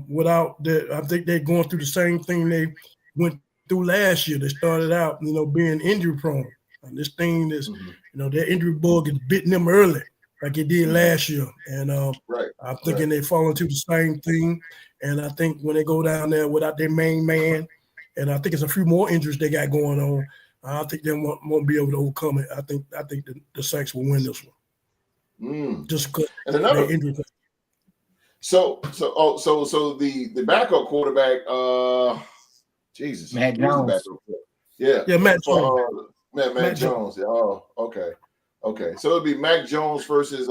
without that, I think they're going through the same thing they went through last year. They started out, being injury prone. And this thing is, that injury bug is bitting them early, like it did last year. And I'm thinking they fall into the same thing. And I think when they go down there without their main man, and I think it's a few more injuries they got going on, I think they won't be able to overcome it. I think the Saints will win this one. Just because they're injured. So the backup quarterback, Jesus, Matt Jones. Yeah, Matt Jones. Matt Jones. Oh, okay. So it'll be Mac Jones versus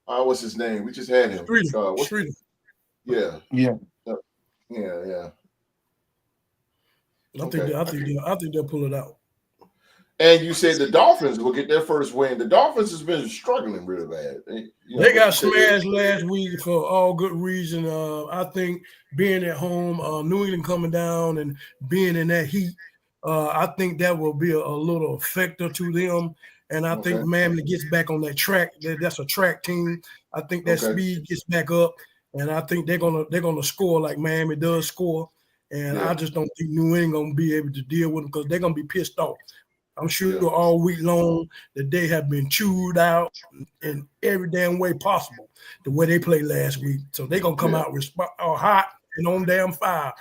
what's his name? We just had him. Streeter. Yeah. I think they'll pull it out. And you said the Dolphins will get their first win. The Dolphins has been struggling really bad. They got smashed last week for all good reason. I think being at home, New England coming down and being in that heat, I think that will be a little effector to them. And I think Miami gets back on that track. That's a track team. I think that speed gets back up, and I think they're gonna score like Miami does score. And I just don't think New England gonna be able to deal with them because they're gonna be pissed off. I'm sure all week long that they have been chewed out in every damn way possible, the way they played last week. So they're gonna come out hot and on damn fire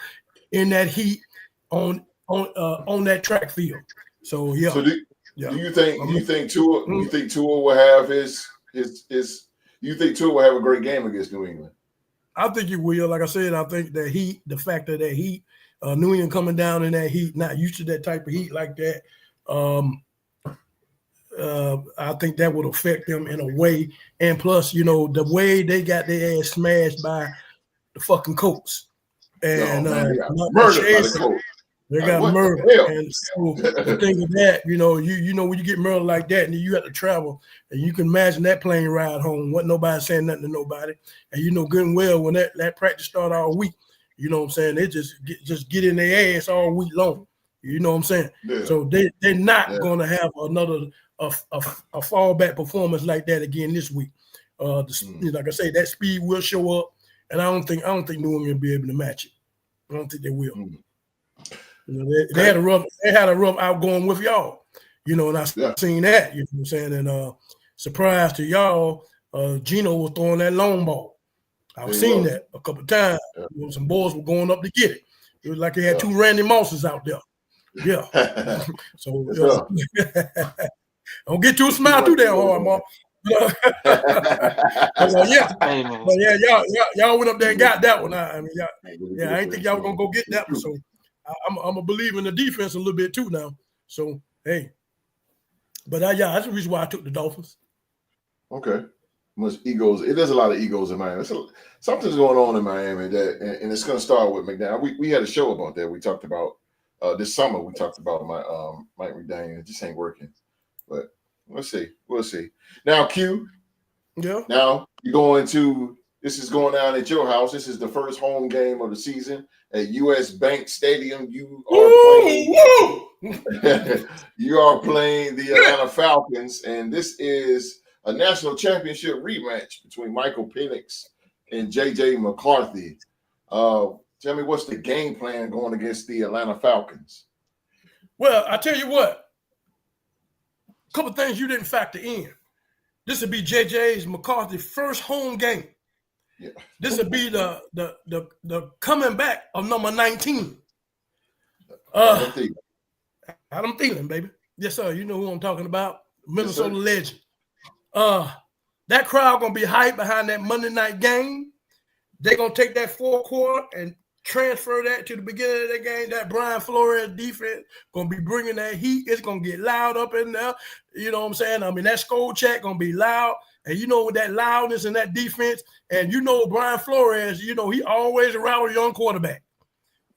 in that heat on that track field. So So do you think Tua will have you think Tua will have a great game against New England? I think he will. Like I said, I think the fact of that heat, New England coming down in that heat, not used to that type of heat like that. I think that would affect them in a way. And plus, the way they got their ass smashed by the fucking Colts. And they got murdered by the Colts. They got murdered. And so the thing of that, you know when you get murdered like that and you have to travel, and you can imagine that plane ride home, wasn't nobody saying nothing to nobody. And you know good and well when that practice started all week, you know what I'm saying, they just get in their ass all week long. You know what I'm saying? Yeah. So they're not gonna have another a fallback performance like that again this week. Like I say, that speed will show up, and I don't think New England will be able to match it. I don't think they will. They had a rough outgoing with y'all, and I seen that. You know what I'm saying? And surprise to y'all, Gino was throwing that long ball. I've seen that a couple of times. Some boys were going up to get it. It was like they had two Randy Mosses out there. Yeah. So don't get too smile too damn hard, Mark. Y'all went up there and got that one. I ain't think y'all were gonna go get that one. So I'm a believer in the defense a little bit too now. So hey, but that's the reason why I took the Dolphins. Okay, much egos. There's a lot of egos in Miami. Something's going on in Miami and it's going to start with McDaniel. We had a show about that. We talked about this summer. We talked about Mike McDaniel. It just ain't working. But we'll see. Now, Q. Yeah. Now you're going to. This is going down at your house. This is the first home game of the season at U.S. Bank Stadium. You are playing the Atlanta Falcons, and this is a national championship rematch between Michael Penix and J.J. McCarthy. Tell me, what's the game plan going against the Atlanta Falcons? Well, I tell you what, a couple things you didn't factor in. This would be J.J. McCarthy's first home game. Yeah. This would be the coming back of number 19. Adam Thielen, baby. Yes, sir. You know who I'm talking about. Minnesota legend. That crowd gonna be hyped behind that Monday night game. They're gonna take that fourth quarter and transfer that to the beginning of the game. That Brian Flores defense gonna be bringing that heat. It's gonna get loud up in there. You know what I'm saying? I mean, that score check gonna be loud. And with that loudness and that defense, and Brian Flores, he always around a young quarterback.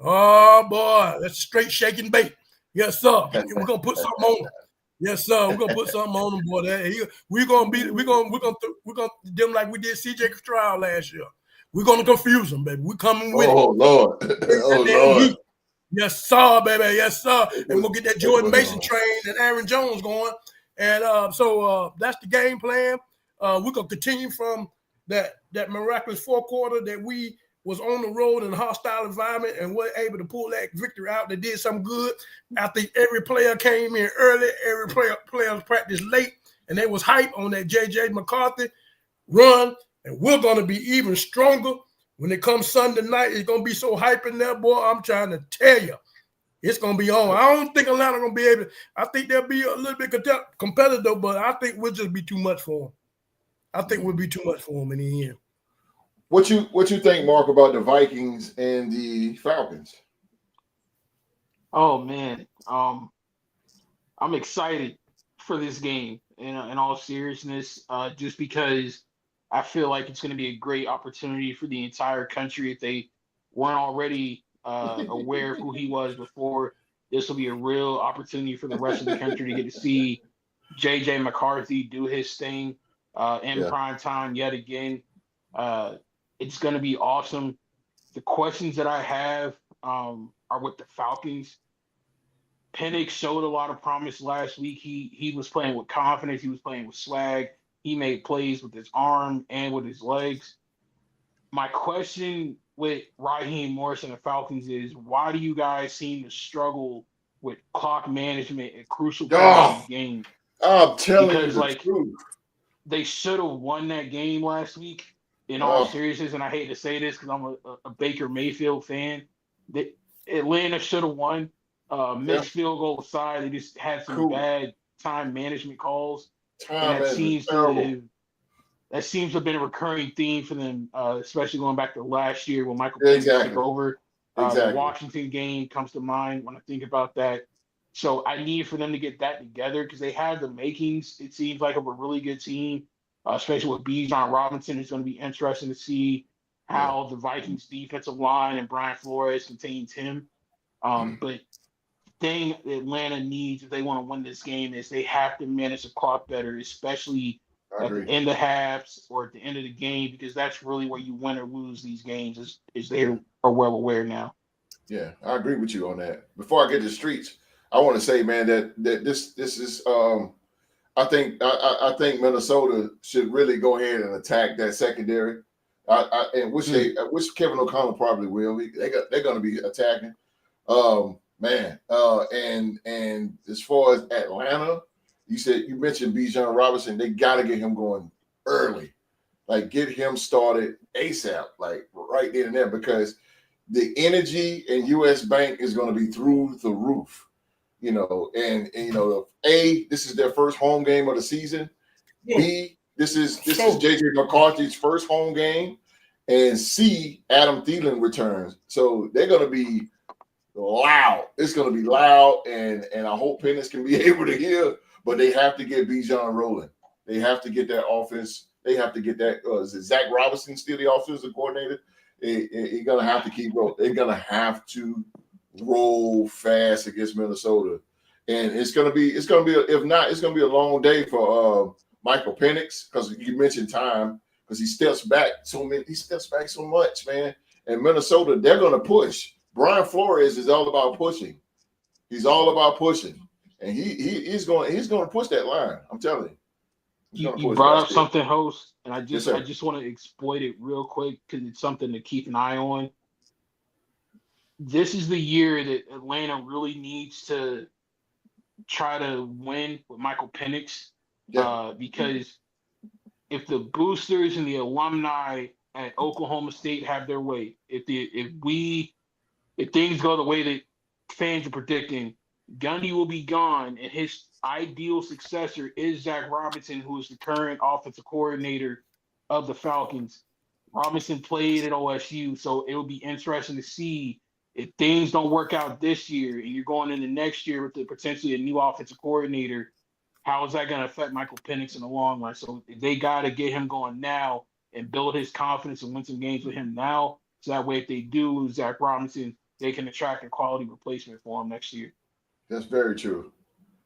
Oh boy, that's straight shaking bait. Yes, sir. We're gonna put something on him. Yes, sir. We're gonna put something on him, boy. We're gonna do them like we did CJ Stroud last year. We're gonna confuse them, baby. We're coming with it. Oh Lord. Lord. Yes, sir, baby. Yes, sir. And we'll get that Jordan Mason train and Aaron Jones going. And so that's the game plan. We're gonna continue from that miraculous fourth quarter that we was on the road in a hostile environment and were able to pull that victory out. That did some good. I think every player came in early, every player practiced late, and they was hype on that J.J. McCarthy run. And we're gonna be even stronger when it comes Sunday night. It's gonna be so hype in there, boy. I'm trying to tell you. It's gonna be on. I don't think Atlanta gonna be able. I think they'll be a little bit competitive, but I think we'll just be too much for them. I think we'll be too much for them in the end. What you think, Mark, about the Vikings and the Falcons? Oh man, I'm excited for this game in all seriousness, just because I feel like it's going to be a great opportunity for the entire country if they weren't already aware of who he was before. This will be a real opportunity for the rest of the country to get to see JJ McCarthy do his thing in prime time yet again. It's going to be awesome. The questions that I have are with the Falcons. Penix showed a lot of promise last week. He was playing with confidence. He was playing with swag. He made plays with his arm and with his legs. My question with Raheem Morris and the Falcons is, why do you guys seem to struggle with clock management at crucial points in the game? I'm telling because, you the truth. They should have won that game last week in all seriousness, and I hate to say this because I'm a Baker Mayfield fan. Atlanta should have won. Missed field goal aside, they just had some bad time management calls. That seems to have been a recurring theme for them, especially going back to last year when Michael Penix took over. The Washington game comes to mind when I think about that. So I need for them to get that together because they have the makings, it seems like, of a really good team, especially with Bijan Robinson. It's going to be interesting to see how the Vikings defensive line and Brian Flores contains him. But thing Atlanta needs if they want to win this game is they have to manage the clock better, especially at the end of halves or at the end of the game, because that's really where you win or lose these games, is they are well aware now. Yeah, I agree with you on that. Before I get to the streets, I want to say, man, that this is I think Minnesota should really go ahead and attack that secondary. Which Kevin O'Connell probably will. They're going to be attacking. And as far as Atlanta, you mentioned Bijan Robinson. They got to get him going early, like get him started ASAP, like right then and there, because the energy in US Bank is going to be through the roof, and this is their first home game of the season. B, this is JJ McCarthy's first home game, and C, Adam Thielen returns. So they're going to be loud. It's going to be loud, and I hope Penix can be able to hear, but they have to get Bijan rolling. They have to get that offense. They have to get that. Is it Zach Robinson still the offensive coordinator? They're going to have to keep rolling. They're going to have to roll fast against Minnesota, and it's going to be if not, it's going to be a long day for Michael Penix, because you mentioned time, because he steps back so much, man. And Minnesota, they're going to push. Brian Flores is all about pushing. He's all about pushing, and he's going to push that line. I'm telling you. You brought up something, host, and I just want to exploit it real quick because it's something to keep an eye on. This is the year that Atlanta really needs to try to win with Michael Penix, because if the boosters and the alumni at Oklahoma State have their way, if things go the way that fans are predicting, Gundy will be gone, and his ideal successor is Zach Robinson, who is the current offensive coordinator of the Falcons. Robinson played at OSU, so it will be interesting to see if things don't work out this year and you're going into next year with potentially a new offensive coordinator, how is that going to affect Michael Penix in the long run? So they got to get him going now and build his confidence and win some games with him now. So that way, if they do lose Zach Robinson, they can attract a quality replacement for him next year. That's very true.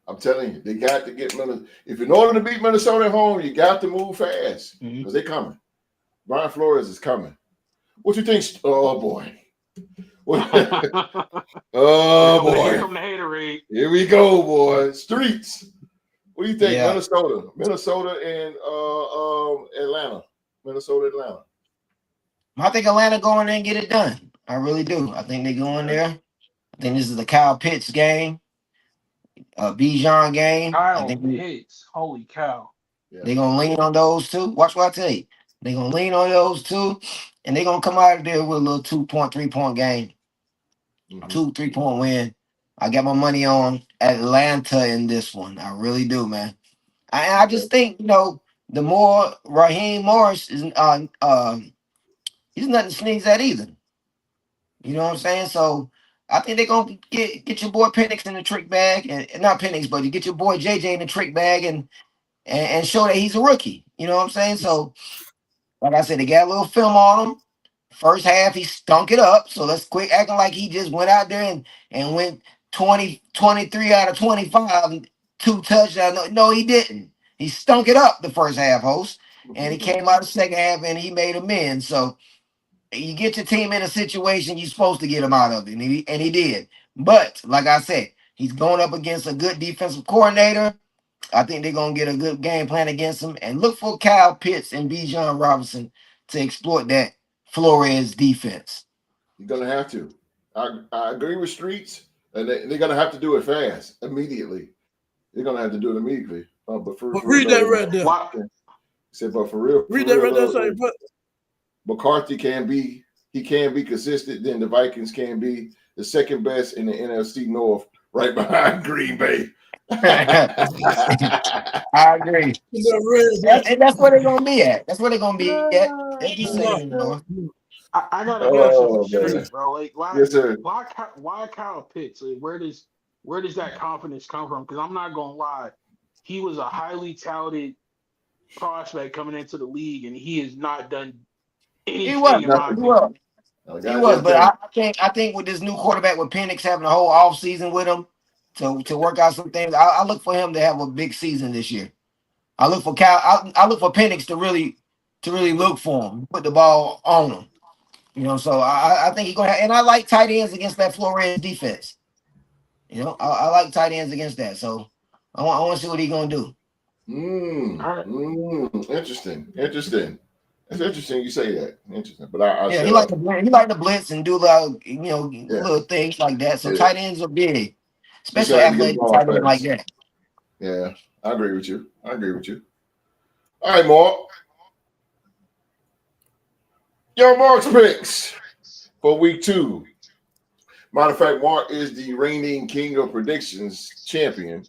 I'm telling you, they got to get Minnesota. If in order to beat Minnesota at home, you got to move fast because they're coming. Brian Flores is coming. What you think? Oh boy. Oh boy. Here come the haterade. Here we go, boy. Streets. What do you think? Minnesota and Atlanta. Minnesota, Atlanta. I think Atlanta go in there and get it done. I really do. I think they go in there. I think this is the Kyle Pitts game, Bijan game. Kyle Pitts. Holy cow. They're going to lean on those two. Watch what I tell you. They're going to lean on those two, and they're going to come out of there with a little 2-point, 3-point game. 2-3-point win. I got my money on Atlanta in this one. I really do, man. I just think, the more Raheem Morris is he's nothing to sneeze at either. You know what I'm saying? So I think they're gonna get your boy Penix in the trick bag, and not Penix, but you get your boy JJ in the trick bag and show that he's a rookie. You know what I'm saying? So like I said, they got a little film on him. First half, he stunk it up. So let's quit acting like he just went out there and went 23 out of 25, 2 touchdowns. No, he didn't. He stunk it up the first half, host. And he came out the second half and he made amends. So you get your team in a situation you're supposed to get him out of it. And he did. But like I said, he's going up against a good defensive coordinator. I think they're going to get a good game plan against him. And look for Kyle Pitts and Bijan Robinson to exploit that Flores defense. You're gonna have to. I agree with Streets, and they're gonna have to do it fast, immediately. They're gonna have to do it immediately. But read that right there. Said, but for real, read that right there. So McCarthy can be consistent. Then the Vikings can be the second best in the NFC North, right behind Green Bay. I agree. And that's where they're gonna be at. That's where they're gonna be at. They be saying, I gotta ask something straight, bro. Like, yes, sir. Why Kyle Pitts? Like, where does that confidence come from? Because I'm not gonna lie, he was a highly touted prospect coming into the league, and he has not done anything. He was, but I think with this new quarterback with Penix having a whole off season with him to work out some things, I look for him to have a big season this year. I look for Penix to really look for him, put the ball on him. So I think he's gonna have, and I like tight ends against that Flores defense. I like tight ends against that. So I want to see what he's gonna do. Interesting. It's interesting you say that. Interesting, but he like the blitz and do little things like that. So tight ends are big, especially athletic tight ends like that. Yeah, I agree with you. All right, Mark. Yo, Mark's picks for week 2. Matter of fact, Mark is the reigning king of predictions champion.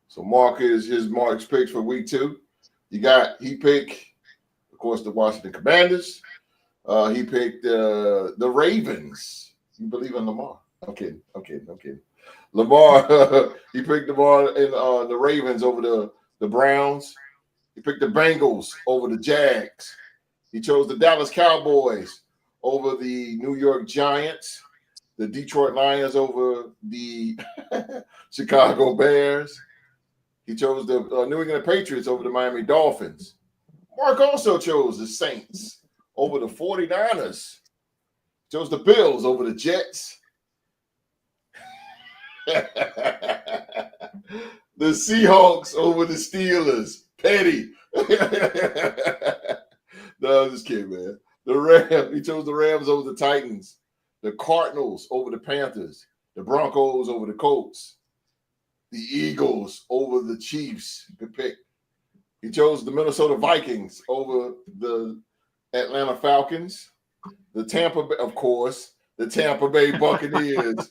So Mark's picks for week 2. He picked, of course, the Washington Commanders. He picked the Ravens. You believe in Lamar? I'm kidding. Lamar, he picked Lamar and the Ravens over the Browns. He picked the Bengals over the Jags. He chose the Dallas Cowboys over the New York Giants, the Detroit Lions over the Chicago Bears. He chose the New England Patriots over the Miami Dolphins. Mark also chose the Saints over the 49ers. He chose the Bills over the Jets. The Seahawks over the Steelers. Petty. No, I'm just kidding, man. The Rams. He chose the Rams over the Titans. The Cardinals over the Panthers. The Broncos over the Colts. The Eagles over the Chiefs. Good pick. He chose the Minnesota Vikings over the Atlanta Falcons. The Tampa Bay Buccaneers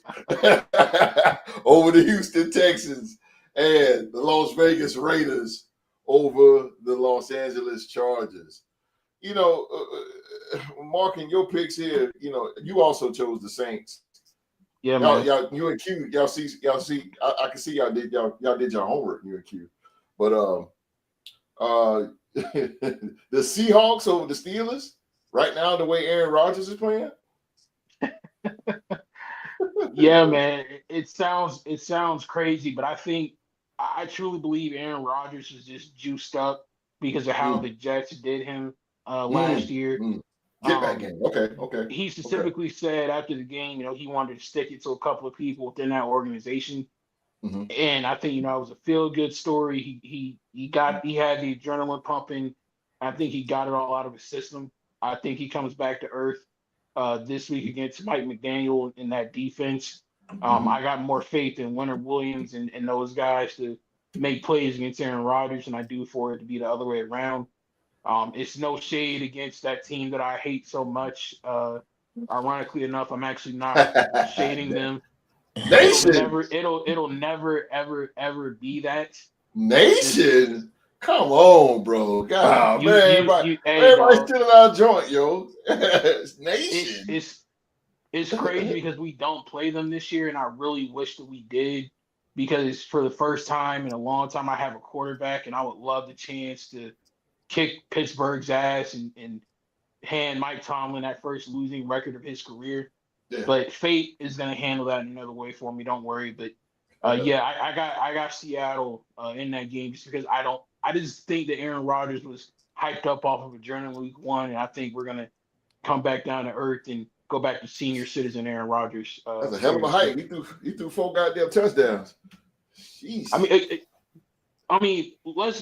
over the Houston Texans, and the Las Vegas Raiders over the Los Angeles Chargers. Mark, in your picks here, you also chose the Saints. Yeah, man. Y'all, you and Q, y'all see. I can see y'all did your homework, you and Q. But the Seahawks over the Steelers right now, the way Aaron Rodgers is playing. Yeah, man. It sounds crazy, but I truly believe Aaron Rodgers is just juiced up because of how the Jets did him last year. Get that game. Okay. He specifically said after the game, he wanted to stick it to a couple of people within that organization. And I think, it was a feel-good story. He had the adrenaline pumping. I think he got it all out of his system. I think he comes back to earth this week against Mike McDaniel in that defense. I got more faith in Leonard Williams and those guys to make plays against Aaron Rodgers than I do for it to be the other way around. It's no shade against that team that I hate so much. Ironically enough, I'm actually not shading them. Nation. It'll never ever be that. Nation. Come on, bro. God, man, Hey, everybody's dog. stealing our joint, yo. It's Nation. it's it's crazy because we don't play them this year, and I really wish that we did because for the first time in a long time, I have a quarterback, and I would love the chance to kick Pittsburgh's ass and hand Mike Tomlin that first losing record of his career. Yeah. But fate is going to handle that in another way for me. Don't worry. But yeah, I got Seattle in that game just because I just think that Aaron Rodgers was hyped up off of adrenaline week 1, and I think we're gonna come back down to earth and go back to senior citizen Aaron Rodgers. That's a hell of a hype. He threw 4 goddamn touchdowns. Jeez. I mean, let's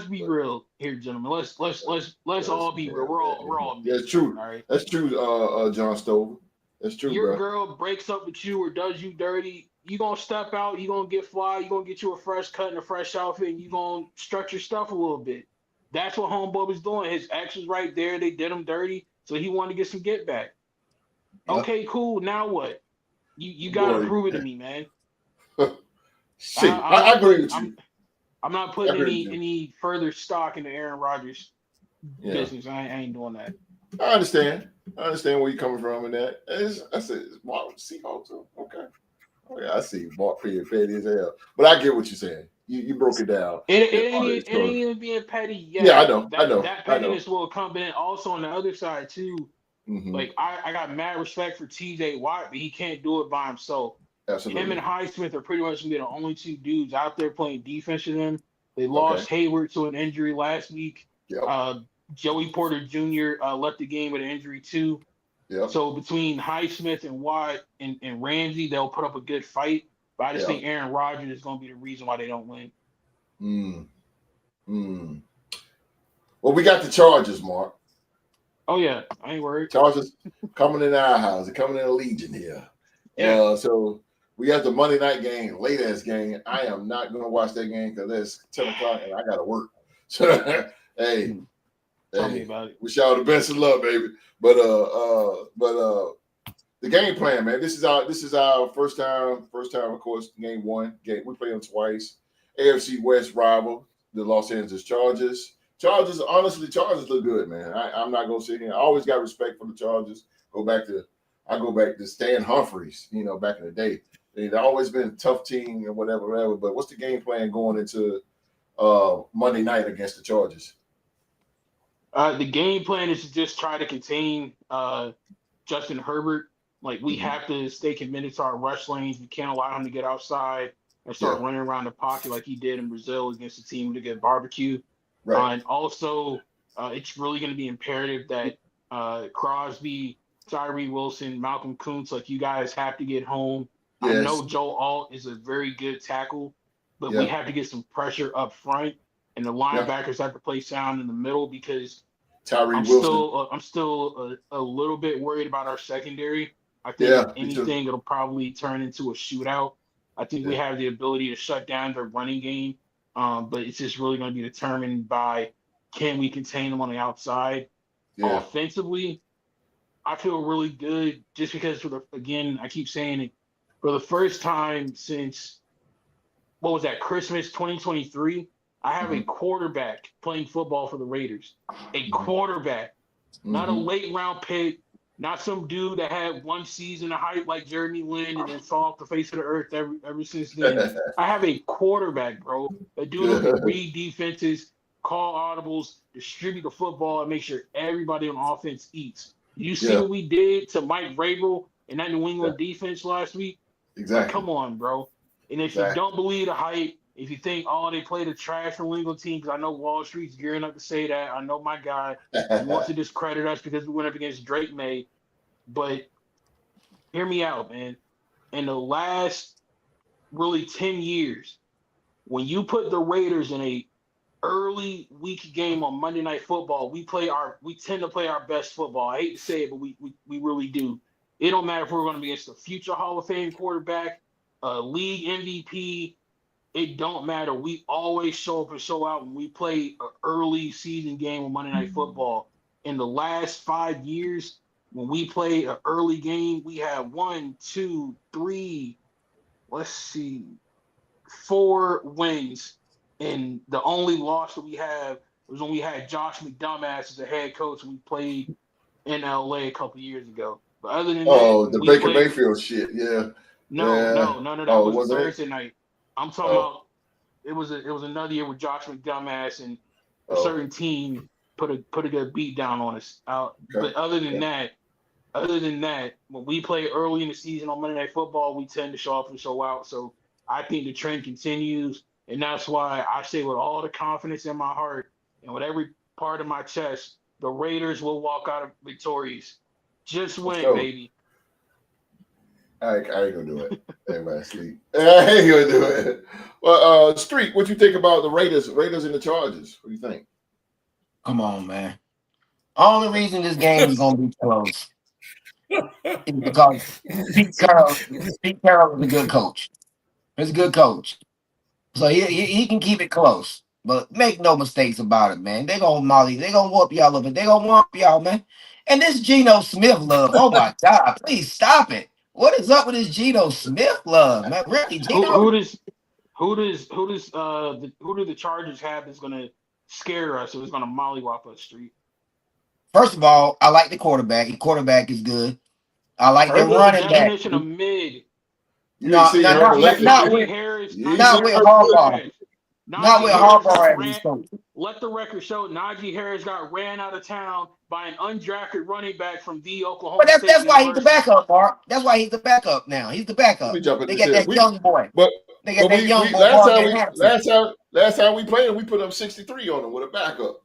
be real here, gentlemen. Let's all be real. We're all yeah, it's true. All right. That's true, John Stover. That's true, Your bro. girl breaks up with you or does you dirty, you gonna step out, you gonna get fly, you gonna get you a fresh cut and a fresh outfit, and you gonna stretch your stuff a little bit. That's what homeboy was doing. His ex was right there. They did him dirty, so he wanted to get some get back. Yep. Okay, cool. Now what? You gotta prove it to me, man. See, I agree with you. I'm not putting any further stock into Aaron Rodgers' business. I ain't doing that. I understand where you're coming from in that. I said, Mark Seahawks. Okay. Oh, yeah, I see. Mark petty as hell. But I get what you're saying. You broke it down. It ain't even being petty yet. Yeah, I know. That pettiness will come in also on the other side, too. Mm-hmm. Like, I got mad respect for TJ Watt, but he can't do it by himself. Absolutely. Him and Highsmith are pretty much going to be the only 2 dudes out there playing defense with him. They lost Hayward to an injury last week. Yep. Joey Porter Jr. Left the game with an injury, too. Yep. So between Highsmith and Watt and Ramsey, they'll put up a good fight. But I just think Aaron Rodgers is going to be the reason why they don't win. Well, we got the Chargers, Mark. Oh, yeah. I ain't worried. Chargers coming in our house. They're coming in a Legion here. Yeah. So we got the Monday night game, late-ass game. I am not going to watch that game because it's 10 o'clock and I got to work. So, hey. Tell me about it. Wish y'all the best of luck, baby. But the game plan, man. This is our first time, of course, game 1. We played them twice. AFC West rival, the Los Angeles Chargers. Honestly, Chargers look good, man. I'm not gonna sit here. I always got respect for the Chargers. I go back to Stan Humphries, back in the day. They've always been a tough team and whatever. But what's the game plan going into Monday night against the Chargers? The game plan is to just try to contain Justin Herbert. Like, we have to stay committed to our rush lanes. We can't allow him to get outside and start running around the pocket like he did in Brazil against a team to get barbecue. Right. And also, it's really going to be imperative that Crosby, Tyree Wilson, Malcolm Kuntz, like, you guys have to get home. Yes. I know Joe Alt is a very good tackle, but we have to get some pressure up front, and the linebackers have to play sound in the middle because I'm still a little bit worried about our secondary. I think if anything, it'll probably turn into a shootout. I think we have the ability to shut down their running game, but it's just really going to be determined by can we contain them on the outside. Offensively, I feel really good just because I keep saying it, for the first time since, Christmas 2023, I have a quarterback playing football for the Raiders. A quarterback, not a late round pick, not some dude that had one season of hype like Jeremy Lin and then fall off the face of the earth ever since then. I have a quarterback, bro. A dude who can read defenses, call audibles, distribute the football, and make sure everybody on offense eats. You see what we did to Mike Vrabel and that New England defense last week? Exactly. Like, come on, bro. And if you don't believe the hype, if you think, they played a trash New England team, because I know Wall Street's gearing up to say that. I know my guy wants to discredit us because we went up against Drake May. But hear me out, man. In the last really 10 years, when you put the Raiders in a early week game on Monday Night Football, we tend to play our best football. I hate to say it, but we really do. It don't matter if we're going to be against a future Hall of Fame quarterback, a league MVP. It don't matter. We always show up and show out when we play an early season game on Monday Night Football. In the last 5 years, when we play an early game, we had 1, 2, 3, let's see, 4 wins. And the only loss that we have was when we had Josh McDumbass as a head coach when we played in LA a couple years ago. But other than that, the Baker Mayfield shit. Yeah. No. That was Thursday it? night. I'm talking about it was another year with Josh McDumbass and a certain team put a good beat down on us. But other than that, when we play early in the season on Monday Night Football, we tend to show up and show out. So I think the trend continues, and that's why I say with all the confidence in my heart and with every part of my chest, the Raiders will walk out victorious. Just win, baby. I ain't gonna do it. Everybody sleep. I ain't gonna do it. Well, Street, what you think about the Raiders and the Chargers? What do you think? Come on, man. Only reason this game is gonna be close is because Pete Carroll is a good coach. He's a good coach. So he can keep it close. But make no mistakes about it, man. They're gonna whoop y'all up. They're gonna whoop y'all, man. And this Geno Smith love, oh my God, please stop it. What is up with this Geno Smith love, man? Really, Geno? Who do the Chargers have that's gonna scare us or is gonna mollywop us, Street? First of all, I like the quarterback. The quarterback is good. I like the running back. Definition of mid. Not with Harbaugh. Not with Harbaugh. Let the record show Najee Harris got ran out of town by an undrafted running back from the Oklahoma State. But that's why he's the backup, Mark. That's why he's the backup now. He's the backup. They got that young boy. They got that young boy. Last time we played him, we put up 63 on him with a backup.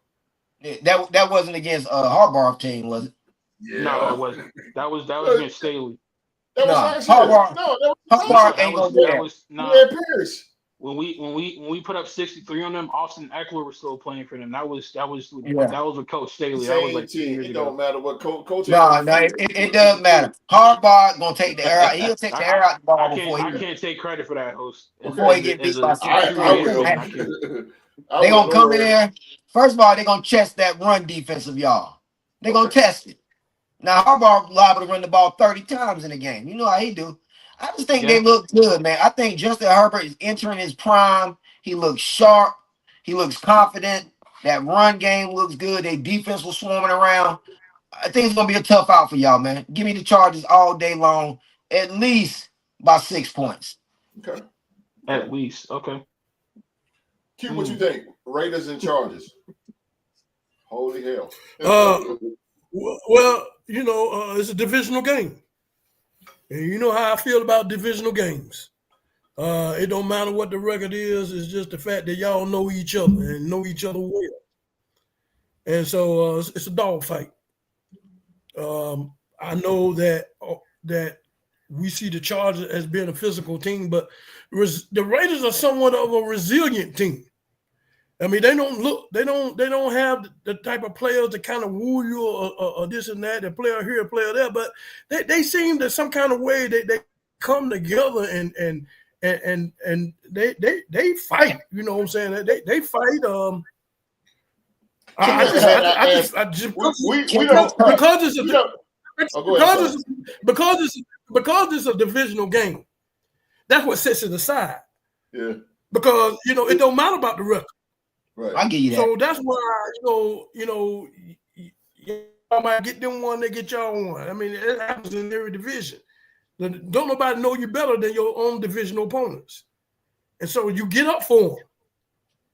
Yeah, that wasn't against Harbaugh team, was it? Yeah. No, it wasn't. That was against Staley. That was Harbaugh ain't gonna do that. Pierce. When we put up 63 on them, Austin Eckler was still playing for them. That was with Coach Staley. That was like 2 years ago. It don't matter what coach. No, it does matter. Harbaugh gonna take the air out. He'll take the air out the ball I can't take credit for that, host. Before he get beat by 63. They gonna come in there. First of all, they're gonna test that run defense of y'all. They're gonna test it. Now Harbaugh liable to run the ball 30 times in a game. You know how he do. I just think they look good, man. I think Justin Herbert is entering his prime. He looks sharp. He looks confident. That run game looks good. Their defense was swarming around. I think it's going to be a tough out for y'all, man. Give me the Chargers all day long, at least by 6 points. Okay. At least. Okay. Q, what you think? Raiders and Chargers. Holy hell. Well, it's a divisional game. And you know how I feel about divisional games. It don't matter what the record is. It's just the fact that y'all know each other and know each other well. And so it's a dog fight. I know that we see the Chargers as being a physical team, but the Raiders are somewhat of a resilient team. I mean, they don't have the type of players to kind of woo you or this and that, a player here, a player there, but they seem to some kind of way they come together and they fight. You know what I'm saying? They fight. Because it's a divisional game. That's what sets it aside. Yeah. Because it don't matter about the record. Right. I give you that. So that's why y'all might get them one, they get y'all one. I mean, it happens in every division. Don't nobody know you better than your own divisional opponents, and so you get up for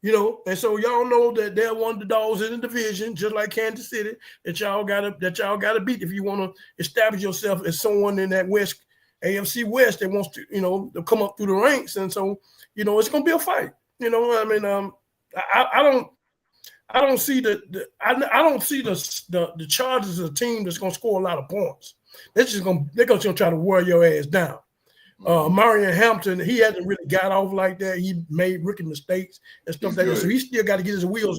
them. And so y'all know that they're one of the dogs in the division, just like Kansas City, that y'all gotta beat if you want to establish yourself as someone in that West AFC West that wants to to come up through the ranks. And so it's gonna be a fight. I don't see the Chargers as a team that's gonna score a lot of points. They're gonna try to wear your ass down. Marion Hampton, he hasn't really got off like that. He made rookie mistakes and stuff like that. So he still got to get his wheels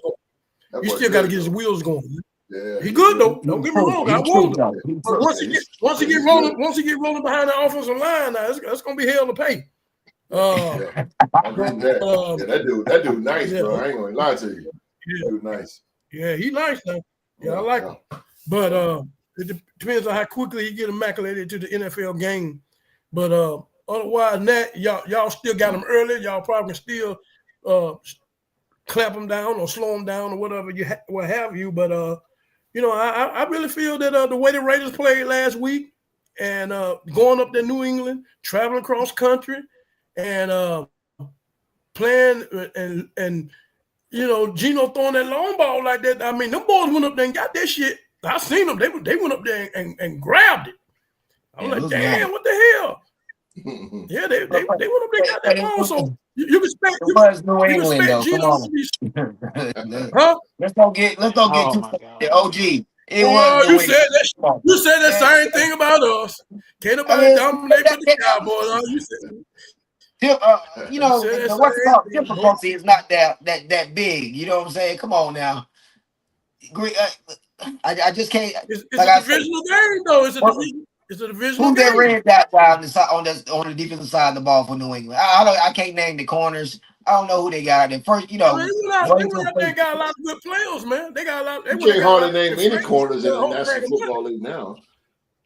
going. Yeah. He good though. Don't get me wrong. I want him. But once he get rolling behind the offensive line, now it's gonna be hell to pay. I agree with that. That dude nice, bro. I ain't gonna lie to you. Dude nice. Yeah, he nice now. Yeah, I like him. But depends on how quickly he get immaculated to the NFL game. But otherwise, than that y'all still got him early. Y'all probably still clamp him down or slow him down or whatever what have you. But I really feel that the way the Raiders played last week and going up to New England, traveling across country, and playing and Geno throwing that long ball like that. I mean, them boys went up there and got that shit. I seen them. They went up there and grabbed it. I'm like, damn, what the hell? Yeah, they went up there and got that ball. So you expect New England though. Geno to be, huh? Let's don't get too OG. It was you said that same thing about us. Can't nobody dominate but the Cowboys. You said. The what's called difficulty is not that big. You know what I'm saying? Come on now. I just can't. It's a divisional game though. It's a divisional game. Who that red dot guy on the defensive side of the ball for New England? I can't name the corners. I don't know who they got at first. They got a lot of good players, man. They got a lot. You can't hardly name any corners in the National Football League now.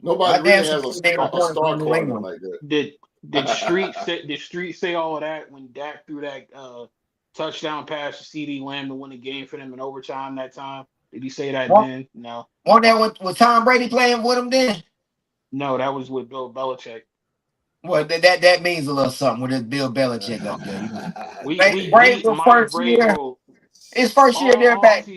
Nobody really has a star corner like that. Did Street say all of that when Dak threw that touchdown pass to CD Lamb to win the game for them in overtime that time? Did he say that then? No. Wasn't that with Tom Brady playing with him then? No, that was with Bill Belichick. Well, that means a little something with this Bill Belichick up there. Brady was first year. His first year there back.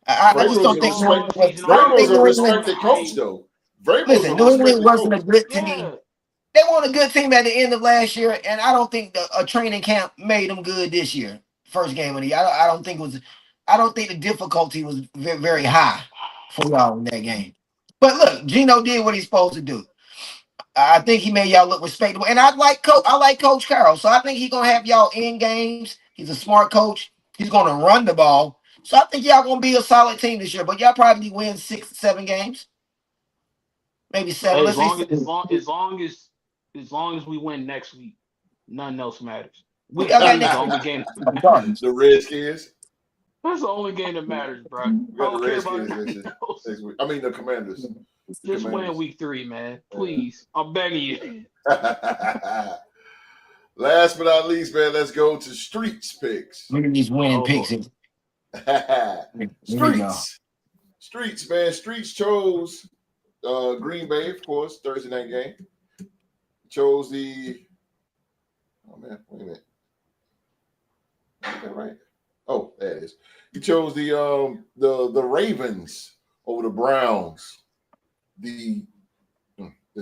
I just don't think Vrabel was a respected coach though. Listen, New England wasn't a good team. They won a good team at the end of last year, and I don't think a training camp made them good this year. First game of the year, I don't think the difficulty was very, very high for y'all in that game. But look, Geno did what he's supposed to do. I think he made y'all look respectable, and I like Coach Carroll, so I think he's gonna have y'all in games. He's a smart coach. He's gonna run the ball, so I think y'all gonna be a solid team this year. But y'all probably win 6-7 games, maybe 7. As long as we win next week, nothing else matters. We got the only game. The Redskins. That's the only game that matters, bro. The Commanders. Just win week 3, man. Please. I'm begging you. Last but not least, man, let's go to Streets picks. Look at these winning picks. Streets, man. Streets chose Green Bay, of course, Thursday night game. Chose the wait a minute. Is that right? Oh, there it is. He chose the Ravens over the Browns, the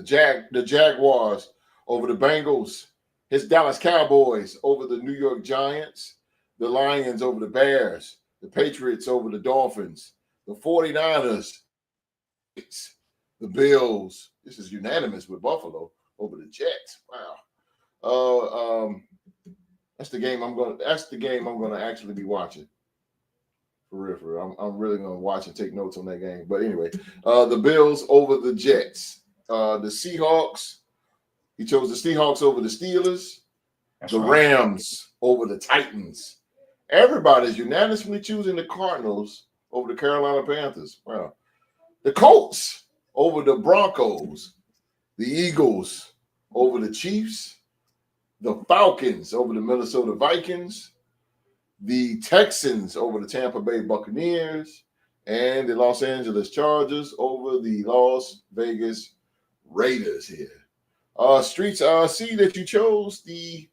Jaguars over the Bengals, his Dallas Cowboys over the New York Giants, the Lions over the Bears, the Patriots over the Dolphins, the 49ers, the Bills. This is unanimous with Buffalo over the Jets. Wow. That's the game I'm gonna actually be watching. For real. I'm really gonna watch and take notes on that game. But anyway, the Bills over the Jets. The Seahawks. He chose the Seahawks over the Steelers. That's the Rams over the Titans. Everybody's unanimously choosing the Cardinals over the Carolina Panthers. Wow. The Colts over the Broncos. The Eagles over the Chiefs. The Falcons over the Minnesota Vikings. The Texans over the Tampa Bay Buccaneers. And the Los Angeles Chargers over the Las Vegas Raiders here. Streets, I see that you chose the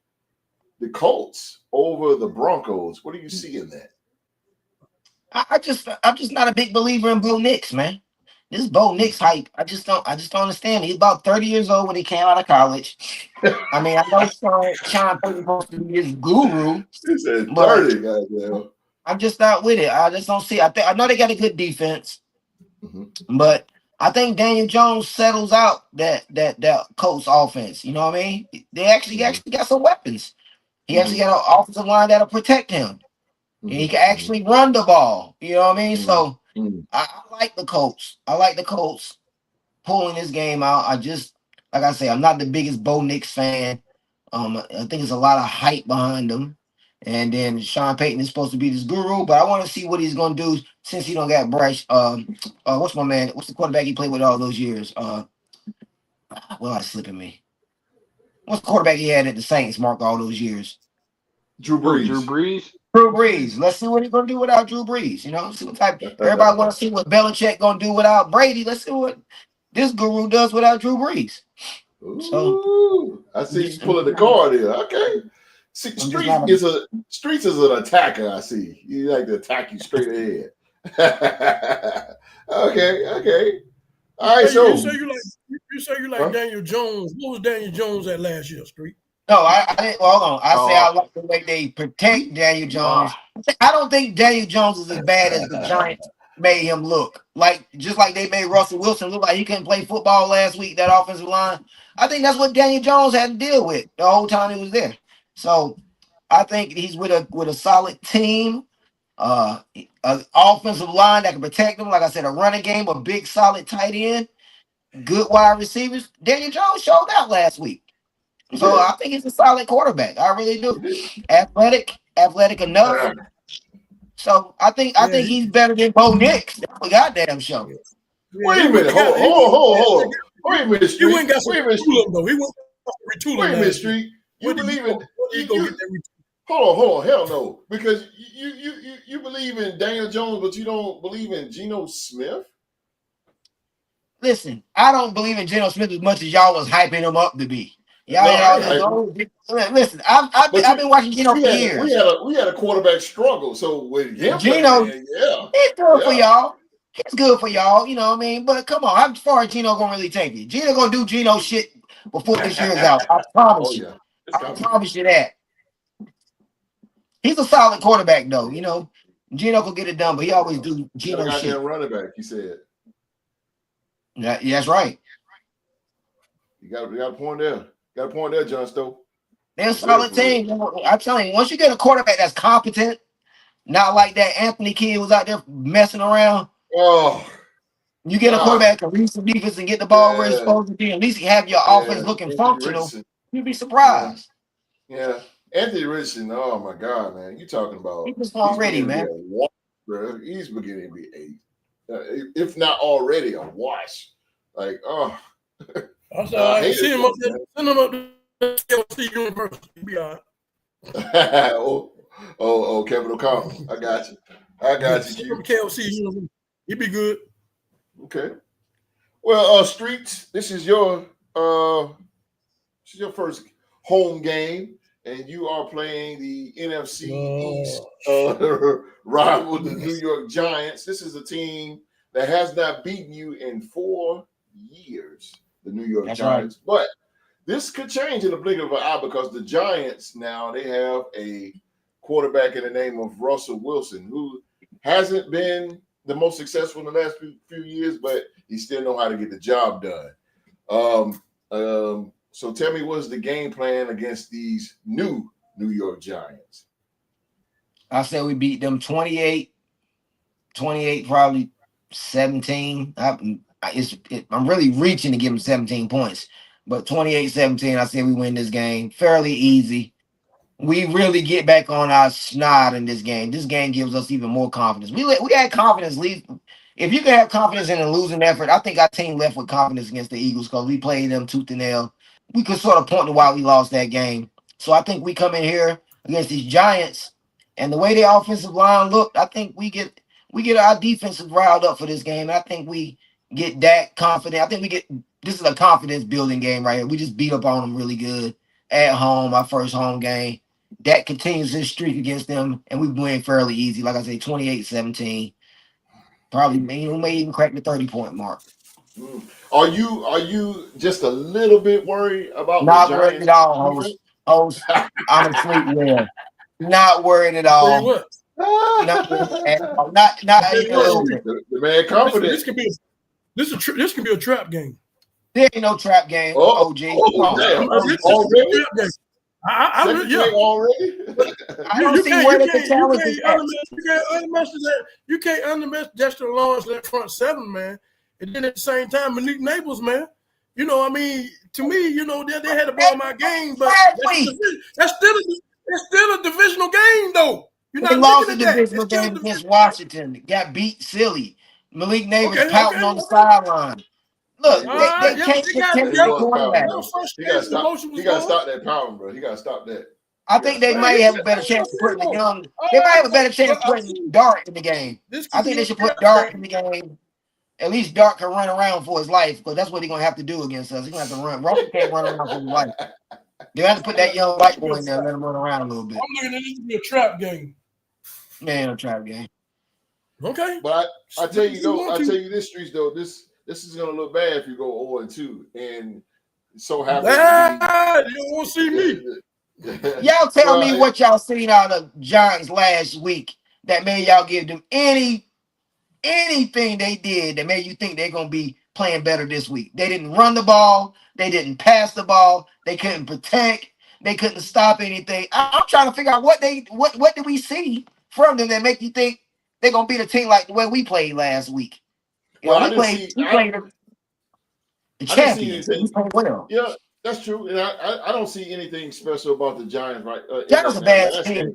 Colts over the Broncos. What do you see in that? I'm just not a big believer in Bo Nix, man. This Bo Nix hype, I just don't understand. He's about 30 years old when he came out of college. I mean, I know Sean Payton supposed to be his guru. He said 30, goddamn. I'm just not with it. I just don't see. I know they got a good defense, but I think Daniel Jones settles out that Colts offense. You know what I mean? They actually got some weapons. He actually got an offensive line that'll protect him. And he can actually run the ball. You know what I mean? So I like the Colts. I like the Colts pulling this game out. Like I say, I'm not the biggest Bo Nix fan. I think there's a lot of hype behind them. And then Sean Payton is supposed to be this guru, but I want to see what he's going to do since he don't got Bryce. What's my man? What's the quarterback he played with all those years? Well, it's slipping me. What's the quarterback he had at the Saints, Mark, all those years? Drew Brees. Drew Brees. Drew Brees. Let's see what he's going to do without Drew Brees. You know, see what type. Everybody want to see what Belichick going to do without Brady. Let's see what this guru does without Drew Brees. Ooh, I see you pulling the card here. Okay. See, Streets is an attacker. I see. You like to attack you straight ahead. Okay. All right. So you say you like Daniel Jones. What was Daniel Jones at last year, Street? No, I didn't. Well, hold on. I like the way they protect Daniel Jones. I don't think Daniel Jones is as bad as the Giants made him look. Just like they made Russell Wilson look like he couldn't play football last week, that offensive line. I think that's what Daniel Jones had to deal with the whole time he was there. So I think he's with a solid team, an offensive line that can protect him. Like I said, a running game, a big solid tight end, good wide receivers. Daniel Jones showed out last week. So I think he's a solid quarterback. I really do. Athletic enough. So I think he's better than Bo Nix. That's a goddamn show. Wait a minute. Hold on. Wait a minute, Street. He went got some retooling, though. He went retooling. Wait a minute, Street. You believe in? Hold on. Hell no. Because you believe in Daniel Jones, but you don't believe in Geno Smith. Listen, I don't believe in Geno Smith as much as y'all was hyping him up to be. Listen, I've been watching Geno for years. We had a quarterback struggle. So with him, Geno, he's good for y'all. He's good for y'all. You know what I mean? But come on, how far is Geno gonna really take it? Geno gonna do Geno shit before this year's out. I promise you. I promise you that. He's a solid quarterback, though. You know, Geno can get it done, but he always do Geno shit. Running back, he said. Yeah, that's right. You got a point there. Got a point there, John Stowe. They're a solid team. I'm telling you, once you get a quarterback that's competent, not like that Anthony kid was out there messing around. Oh, you get a quarterback that can read some defense and get the ball where it's supposed to be. At least you have your offense looking functional. Richardson. You'd be surprised. Yeah. Anthony Richardson. Oh my God, man! You talking about? He was already, man. He's beginning to be if not already a wash. Like, oh. Send him up to KLC University. He'll be all right. oh, Kevin O'Connell. I got you. KLC University. He'll be good. Okay. Well, Streets, this is your first home game, and you are playing the NFC East rival, the New York Giants. This is a team that has not beaten you in 4 years. The New York Giants, right. But this could change in the blink of an eye because the Giants now they have a quarterback in the name of Russell Wilson, who hasn't been the most successful in the last few years, but he still know how to get the job done. So tell me, what's the game plan against these new New York Giants? I said we beat them 28, probably 17. I'm really reaching to give them 17 points, but 28-17, I say we win this game fairly easy. We really get back on our snide in this game. This game gives us even more confidence. We had confidence. If you can have confidence in a losing effort, I think our team left with confidence against the Eagles because we played them tooth and nail. We could sort of point to why we lost that game. So I think we come in here against these Giants, and the way their offensive line looked, I think we get our defensive riled up for this game. I think we get that confident. I think this is a confidence building game right here. We just beat up on them really good at home, our first home game. That continues this streak against them, and we win fairly easy. Like I say, 28-17. Probably may even crack the 30-point mark. Are you just a little bit worried about not the Giants? Not worried at all, host. I'm asleep there. Not worried at all. What? Not even a little bit. The man confident. This could be a trap game. There ain't no trap game, OG. Already? I don't see where the challenge is at. You can't underestimate Dexter Lawrence, that front seven, man. And then at the same time, Malik Neighbors, man. You know, I mean, to me, you know, they had the ball in my game, but It's still a divisional game, though. You're They not lost looking the at that. divisional It's still a game against divisional game. Washington. Got beat silly. Malik Neighbors Okay. pouting on the All sideline. Yeah, Look, he right. was. they Yeah, can't they got protect it. He their was pouting, quarterback. bro. That first He got to stage, the stop. motion He was got to going. stop that pouting, bro. He got to stop that. I think they Man, might he have a said, better "Ain't no chance of putting the football." young. All They might right, have a better chance of I putting see Dart in the game. this I could think be they a should put trap Dart in game. the game. At least Dart can run around for his life because that's what he's gonna have to do against us. He's gonna have to run. Russell can't run around for his life. They have to put that young This white could be boy a in there and trap. let him run around a little bit. I'm looking at this to be a trap game. Man, a trap game. Okay. But I tell you If though, want I to. tell you this, Streets though, this is gonna look bad if you go 0-2, and it so happens to You don't want to see me. be. Y'all tell me Well, what y'all seen out of Giants last week that made y'all give them anything they did that made you think they're gonna be playing better this week. They didn't run the ball, they didn't pass the ball, they couldn't protect, they couldn't stop anything. I'm trying to figure out what did we see from them that make you think they're gonna beat a team like the way we played last week. You know, well, we played the I didn't see champions. anything. We played well. Yeah, that's true, and I don't see anything special about the Giants right in That was that a bad landscape. team.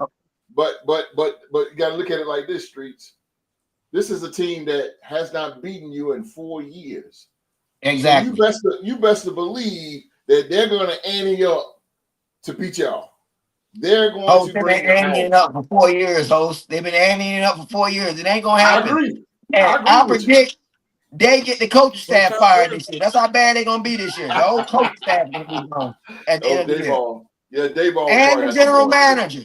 But you got to look at it like this, Streets. This is a team that has not beaten you in 4 years. Exactly. So you best to believe that they're going to ante up to beat y'all. They're going to They've bring been the anteing house. it up for 4 years, host. They've been anteing it up for 4 years. It ain't gonna I happen. agree. And I I agree with you. predict they get the coaching staff Sometimes fired this year. That's how bad they're gonna be this year. The whole coaching staff is gonna be gone at the end Oh, of the year. Dayball. Yeah, Dayball And probably the has to general go after manager.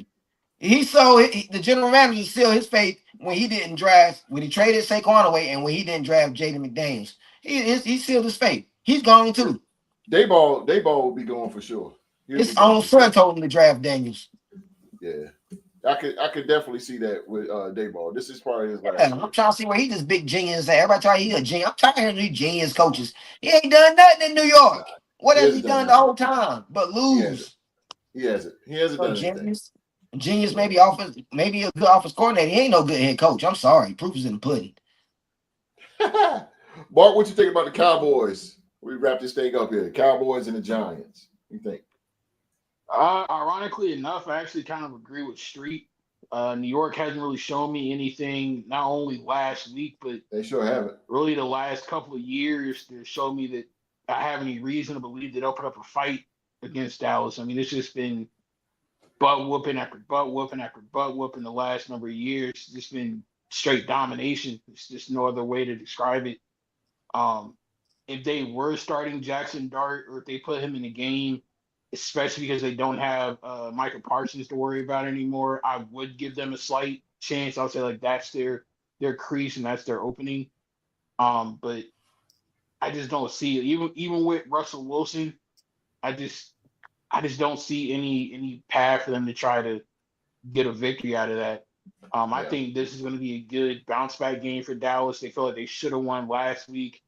The general manager sealed his fate when he traded Saquon away and when he didn't draft Jaden McDaniels. He sealed his fate. He's gone too. Dayball will be going for sure. He'll His be going own for son sure. told him to draft Daniels. Yeah. I could definitely see that with Dayball. This is probably his last Yeah, year. I'm trying to see where he this big genius at. Everybody tell you he's a genius. I'm tired of hearing these genius coaches. He ain't done nothing in New York. What He has he hasn't done done the nothing. whole time but He hasn't. lose? He hasn't No done anything. genius. Genius maybe maybe a good office coordinator. He ain't no good head coach. I'm sorry. Proof is in the pudding. Bart, what you think about the Cowboys? We wrap this thing up here. The Cowboys and the Giants. What you think? Ironically enough, I actually kind of agree with Street. New York hasn't really shown me anything, not only last week, but They sure haven't. really the last couple of years to show me that I have any reason to believe that they'll put up a fight against Dallas. I mean, it's just been butt whooping after butt whooping after butt whooping the last number of years. It's just been straight domination. It's just no other way to describe it. If they were starting Jackson Dart or if they put him in the game, especially because they don't have Michael Parsons to worry about anymore, I would give them a slight chance. I'll say like that's their crease and that's their opening. But I just don't see it. Even with Russell Wilson, I just don't see any path for them to try to get a victory out of that. I think this is going to be a good bounce back game for Dallas. They feel like they should have won last week.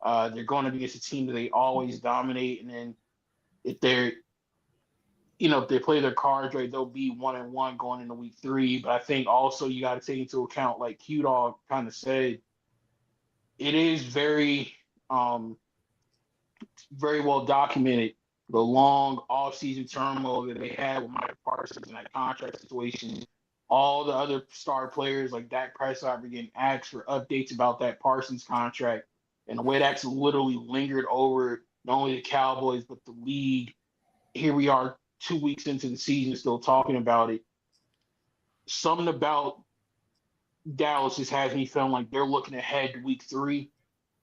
They're going to be against a team that they always dominate, and then if they play their cards right, they'll be 1-1 going into week 3. But I think also you got to take into account, like Q Dog kind of said, it is very very well documented the long off-season turmoil that they had with Mike Parsons and that contract situation. All the other star players like Dak Prescott were getting asked for updates about that Parsons contract, and the way that's literally lingered over not only the Cowboys but the league. Here we are 2 weeks into the season still talking about it. Something about Dallas just has me feeling like they're looking ahead to week 3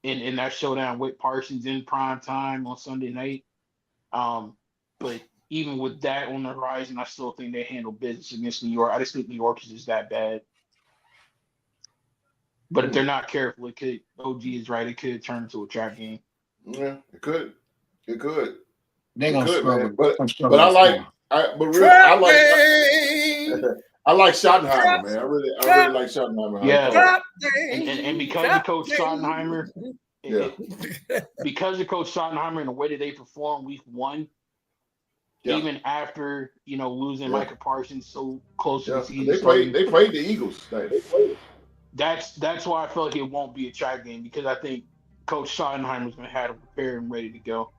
in that showdown with Parsons in prime time on Sunday night. But even with that on the horizon, I still think they handle business against New York. I just think New York is just that bad. But if they're not careful, it could. OG is right. It could turn into a trap game. Yeah, it could. It could. They're It gonna could, struggle. man. But Struggle I to like score. I like Schottenheimer, man. I really like Schottenheimer. Yeah. And because of Coach Schottenheimer, Yeah. because of Coach Schottenheimer and the way that they performed week 1, even after losing Micah Parsons so close to the season, they played the Eagles. That's why I feel like it won't be a trap game, because I think Coach Schottenheimer's going to have them prepared and ready to go.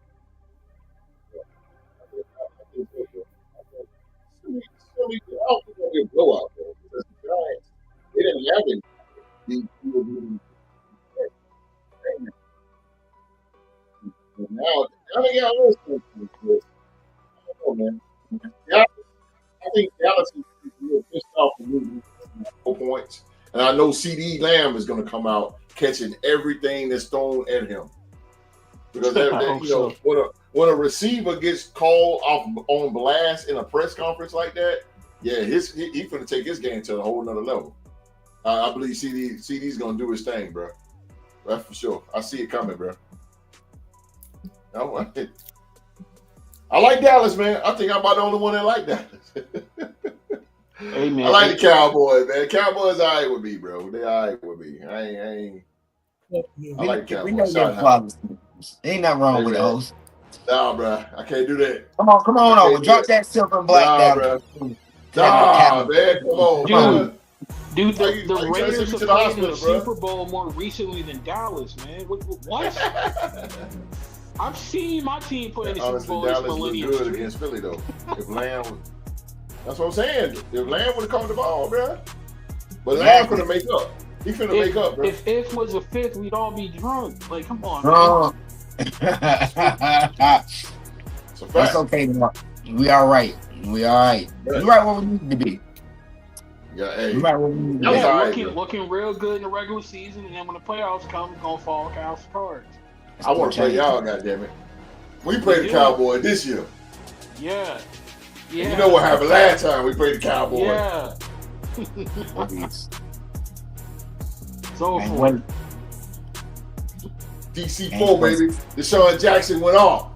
It's gonna I think Dallas is a little pissed off for losing 4 points. And I know CD Lamb is going to come out catching everything that's thrown at him. Because when a receiver gets called off on blast in a press conference like that, yeah, he's going to take his game to a whole nother level. I believe CD's going to do his thing, bro. That's for sure. I see it coming, bro. I like Dallas, man. I think I'm about the only one that like Dallas. Hey, man. I like the Cowboys, man. Cowboys all right with me, bro. They all right with me. I ain't. I like the Cowboys. Ain't nothing wrong with the host. Nah, bro. I can't do that. Come on over. Drop that silver and black down. Bro. Nah, man. Come on, dude. The Raiders have played in the Super Bowl more recently than Dallas, man. What? I've seen my team play in the Super Bowl this millennium. Good against Philly, though. If Lamb, that's what I'm saying. If Lamb would have caught the ball, bro. But Lamb finna make up. He finna make up, bro. If was a fifth, we'd all be drunk. Like, come on, man. That's okay, Mark. We all right. We all right. We're right where we need to be. Yeah, hey. We're right where we need to be. Looking real good in the regular season, and then when the playoffs come, it's gonna fall Cow's cards. I want to play y'all, goddammit. We played the Cowboys this year. Yeah. You know what happened last time we played the Cowboys? Yeah. So for DC4, baby. Deshaun Jackson went off.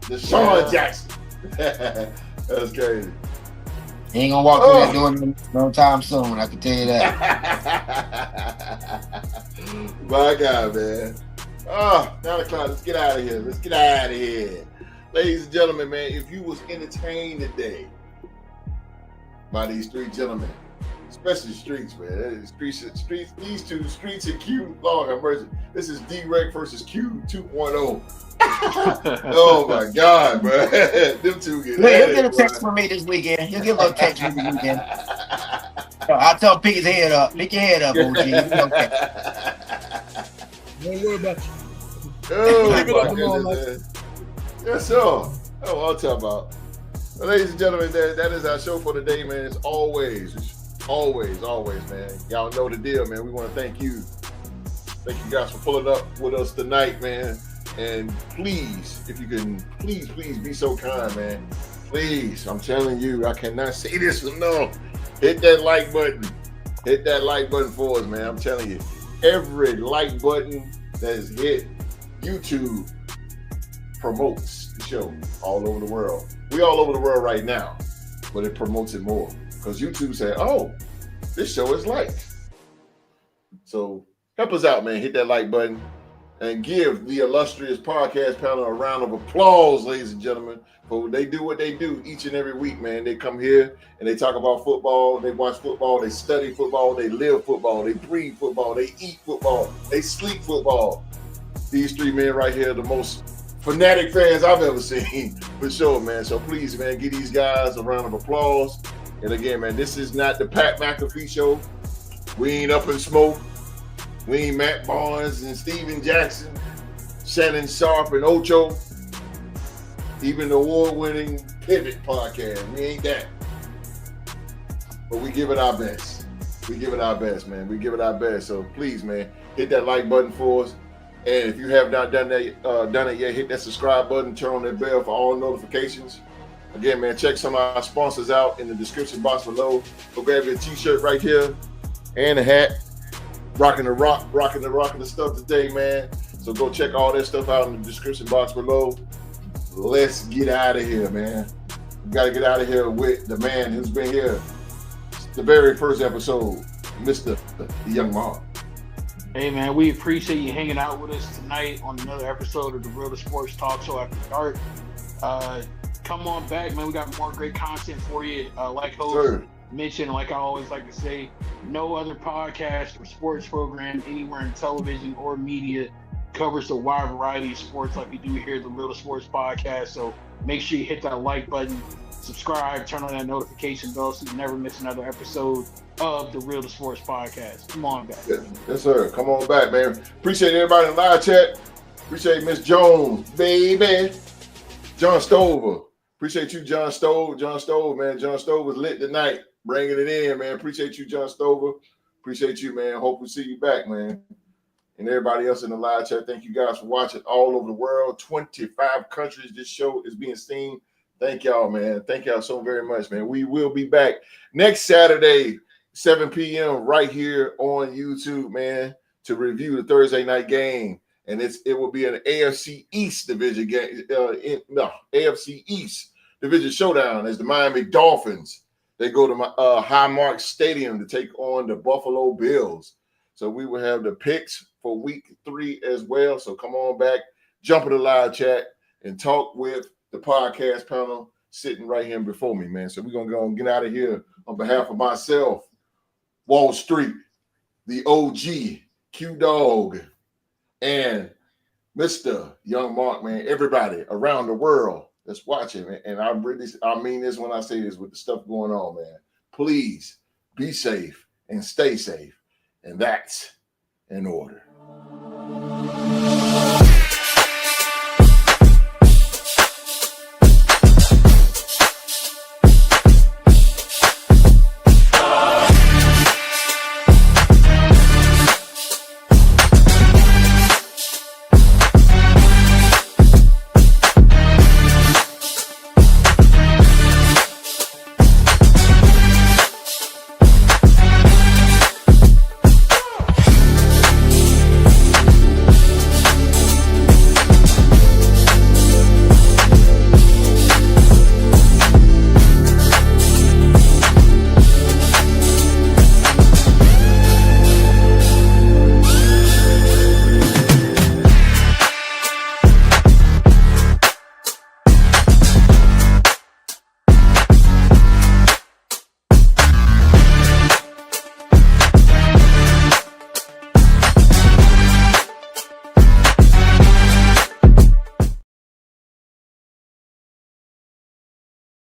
Deshaun Jackson. That's crazy. He ain't gonna walk through that door no time soon, I can tell you that. My God, man. 9 o'clock. Let's get out of here. Ladies and gentlemen, man, if you was entertained today by these 3 gentlemen, especially Streets, man. Streets, these 2, Streets and Q, Lord have mercy. This is D-Rec versus Q 2.0. Oh my God, bro. Them 2 get he'll get a text from me this weekend. He'll get a little text from me this weekend. I'll tell him pick his head up. Pick your head up, OG. Okay. Don't worry about you. Oh, my goodness, yes, sir. Oh, I'll talk about. Well, ladies and gentlemen, that is our show for today, man. It's always, man. Y'all know the deal, man. We want to thank you. Thank you guys for pulling up with us tonight, man. And please, if you can, please be so kind, man. Please, I'm telling you, I cannot say this enough. Hit that like button. Hit that like button for us, man. I'm telling you, every like button that is hit, YouTube promotes the show all over the world. We all over the world right now, but it promotes it more because YouTube said, "Oh, this show is liked." So help us out, man. Hit that like button and give the illustrious podcast panel a round of applause, ladies and gentlemen. For they do what they do each and every week, man. They come here and they talk about football. They watch football. They study football. They live football. They breathe football. They eat football. They sleep football. These 3 men right here are the most fanatic fans I've ever seen, for sure, man. So please, man, give these guys a round of applause. And again, man, this is not the Pat McAfee show. We ain't Up in Smoke. We ain't Matt Barnes and Steven Jackson, Shannon Sharp and Ocho. Even the award-winning Pivot podcast. We ain't that. But we give it our best. We give it our best, man. We give it our best. So please, man, hit that like button for us. And if you have not done it yet, hit that subscribe button, turn on that bell for all notifications. Again, man, check some of our sponsors out in the description box below. Go grab your t-shirt right here and a hat. Rocking the stuff today, man. So go check all that stuff out in the description box below. Let's get out of here, man. We got to get out of here with the man who's been here the very first episode, Mr. Young Mark. Hey, man, we appreciate you hanging out with us tonight on another episode of the Real Sports Talk Show After Dark. Come on back, man. We got more great content for you. Like host mentioned, like I always like to say, no other podcast or sports program anywhere in television or media covers the wide variety of sports like we do here at the Real Sports Podcast. So make sure you hit that like button, subscribe, turn on that notification bell so you never miss another episode of the Real Sports Podcast. Come on back. Yes, sir. Come on back, man. Appreciate everybody in the live chat. Appreciate Miss Jones, baby. John Stover. Appreciate you, John Stowe. John Stowe, man. John Stowe was lit tonight, bringing it in, man. Appreciate you, John Stover. Appreciate you, man. Hope we see you back, man. And everybody else in the live chat, thank you guys for watching all over the world. 25 countries this show is being seen. Thank y'all, man. Thank y'all so very much, man. We will be back next Saturday, 7 p.m. right here on YouTube, man, to review the Thursday night game. And it will be an AFC East division game. AFC East division showdown as the Miami Dolphins. They go to Highmark Stadium to take on the Buffalo Bills. So we will have the picks for week 3 as well. So come on back, jump in the live chat, and talk with the podcast panel sitting right here before me, man. So we're going to go and get out of here on behalf of myself, Wall Street, the OG, Q-Dog, and Mr. Young Mark, man, everybody around the world that's watching, man. And I mean this when I say this with the stuff going on, man. Please be safe and stay safe. And that's in order.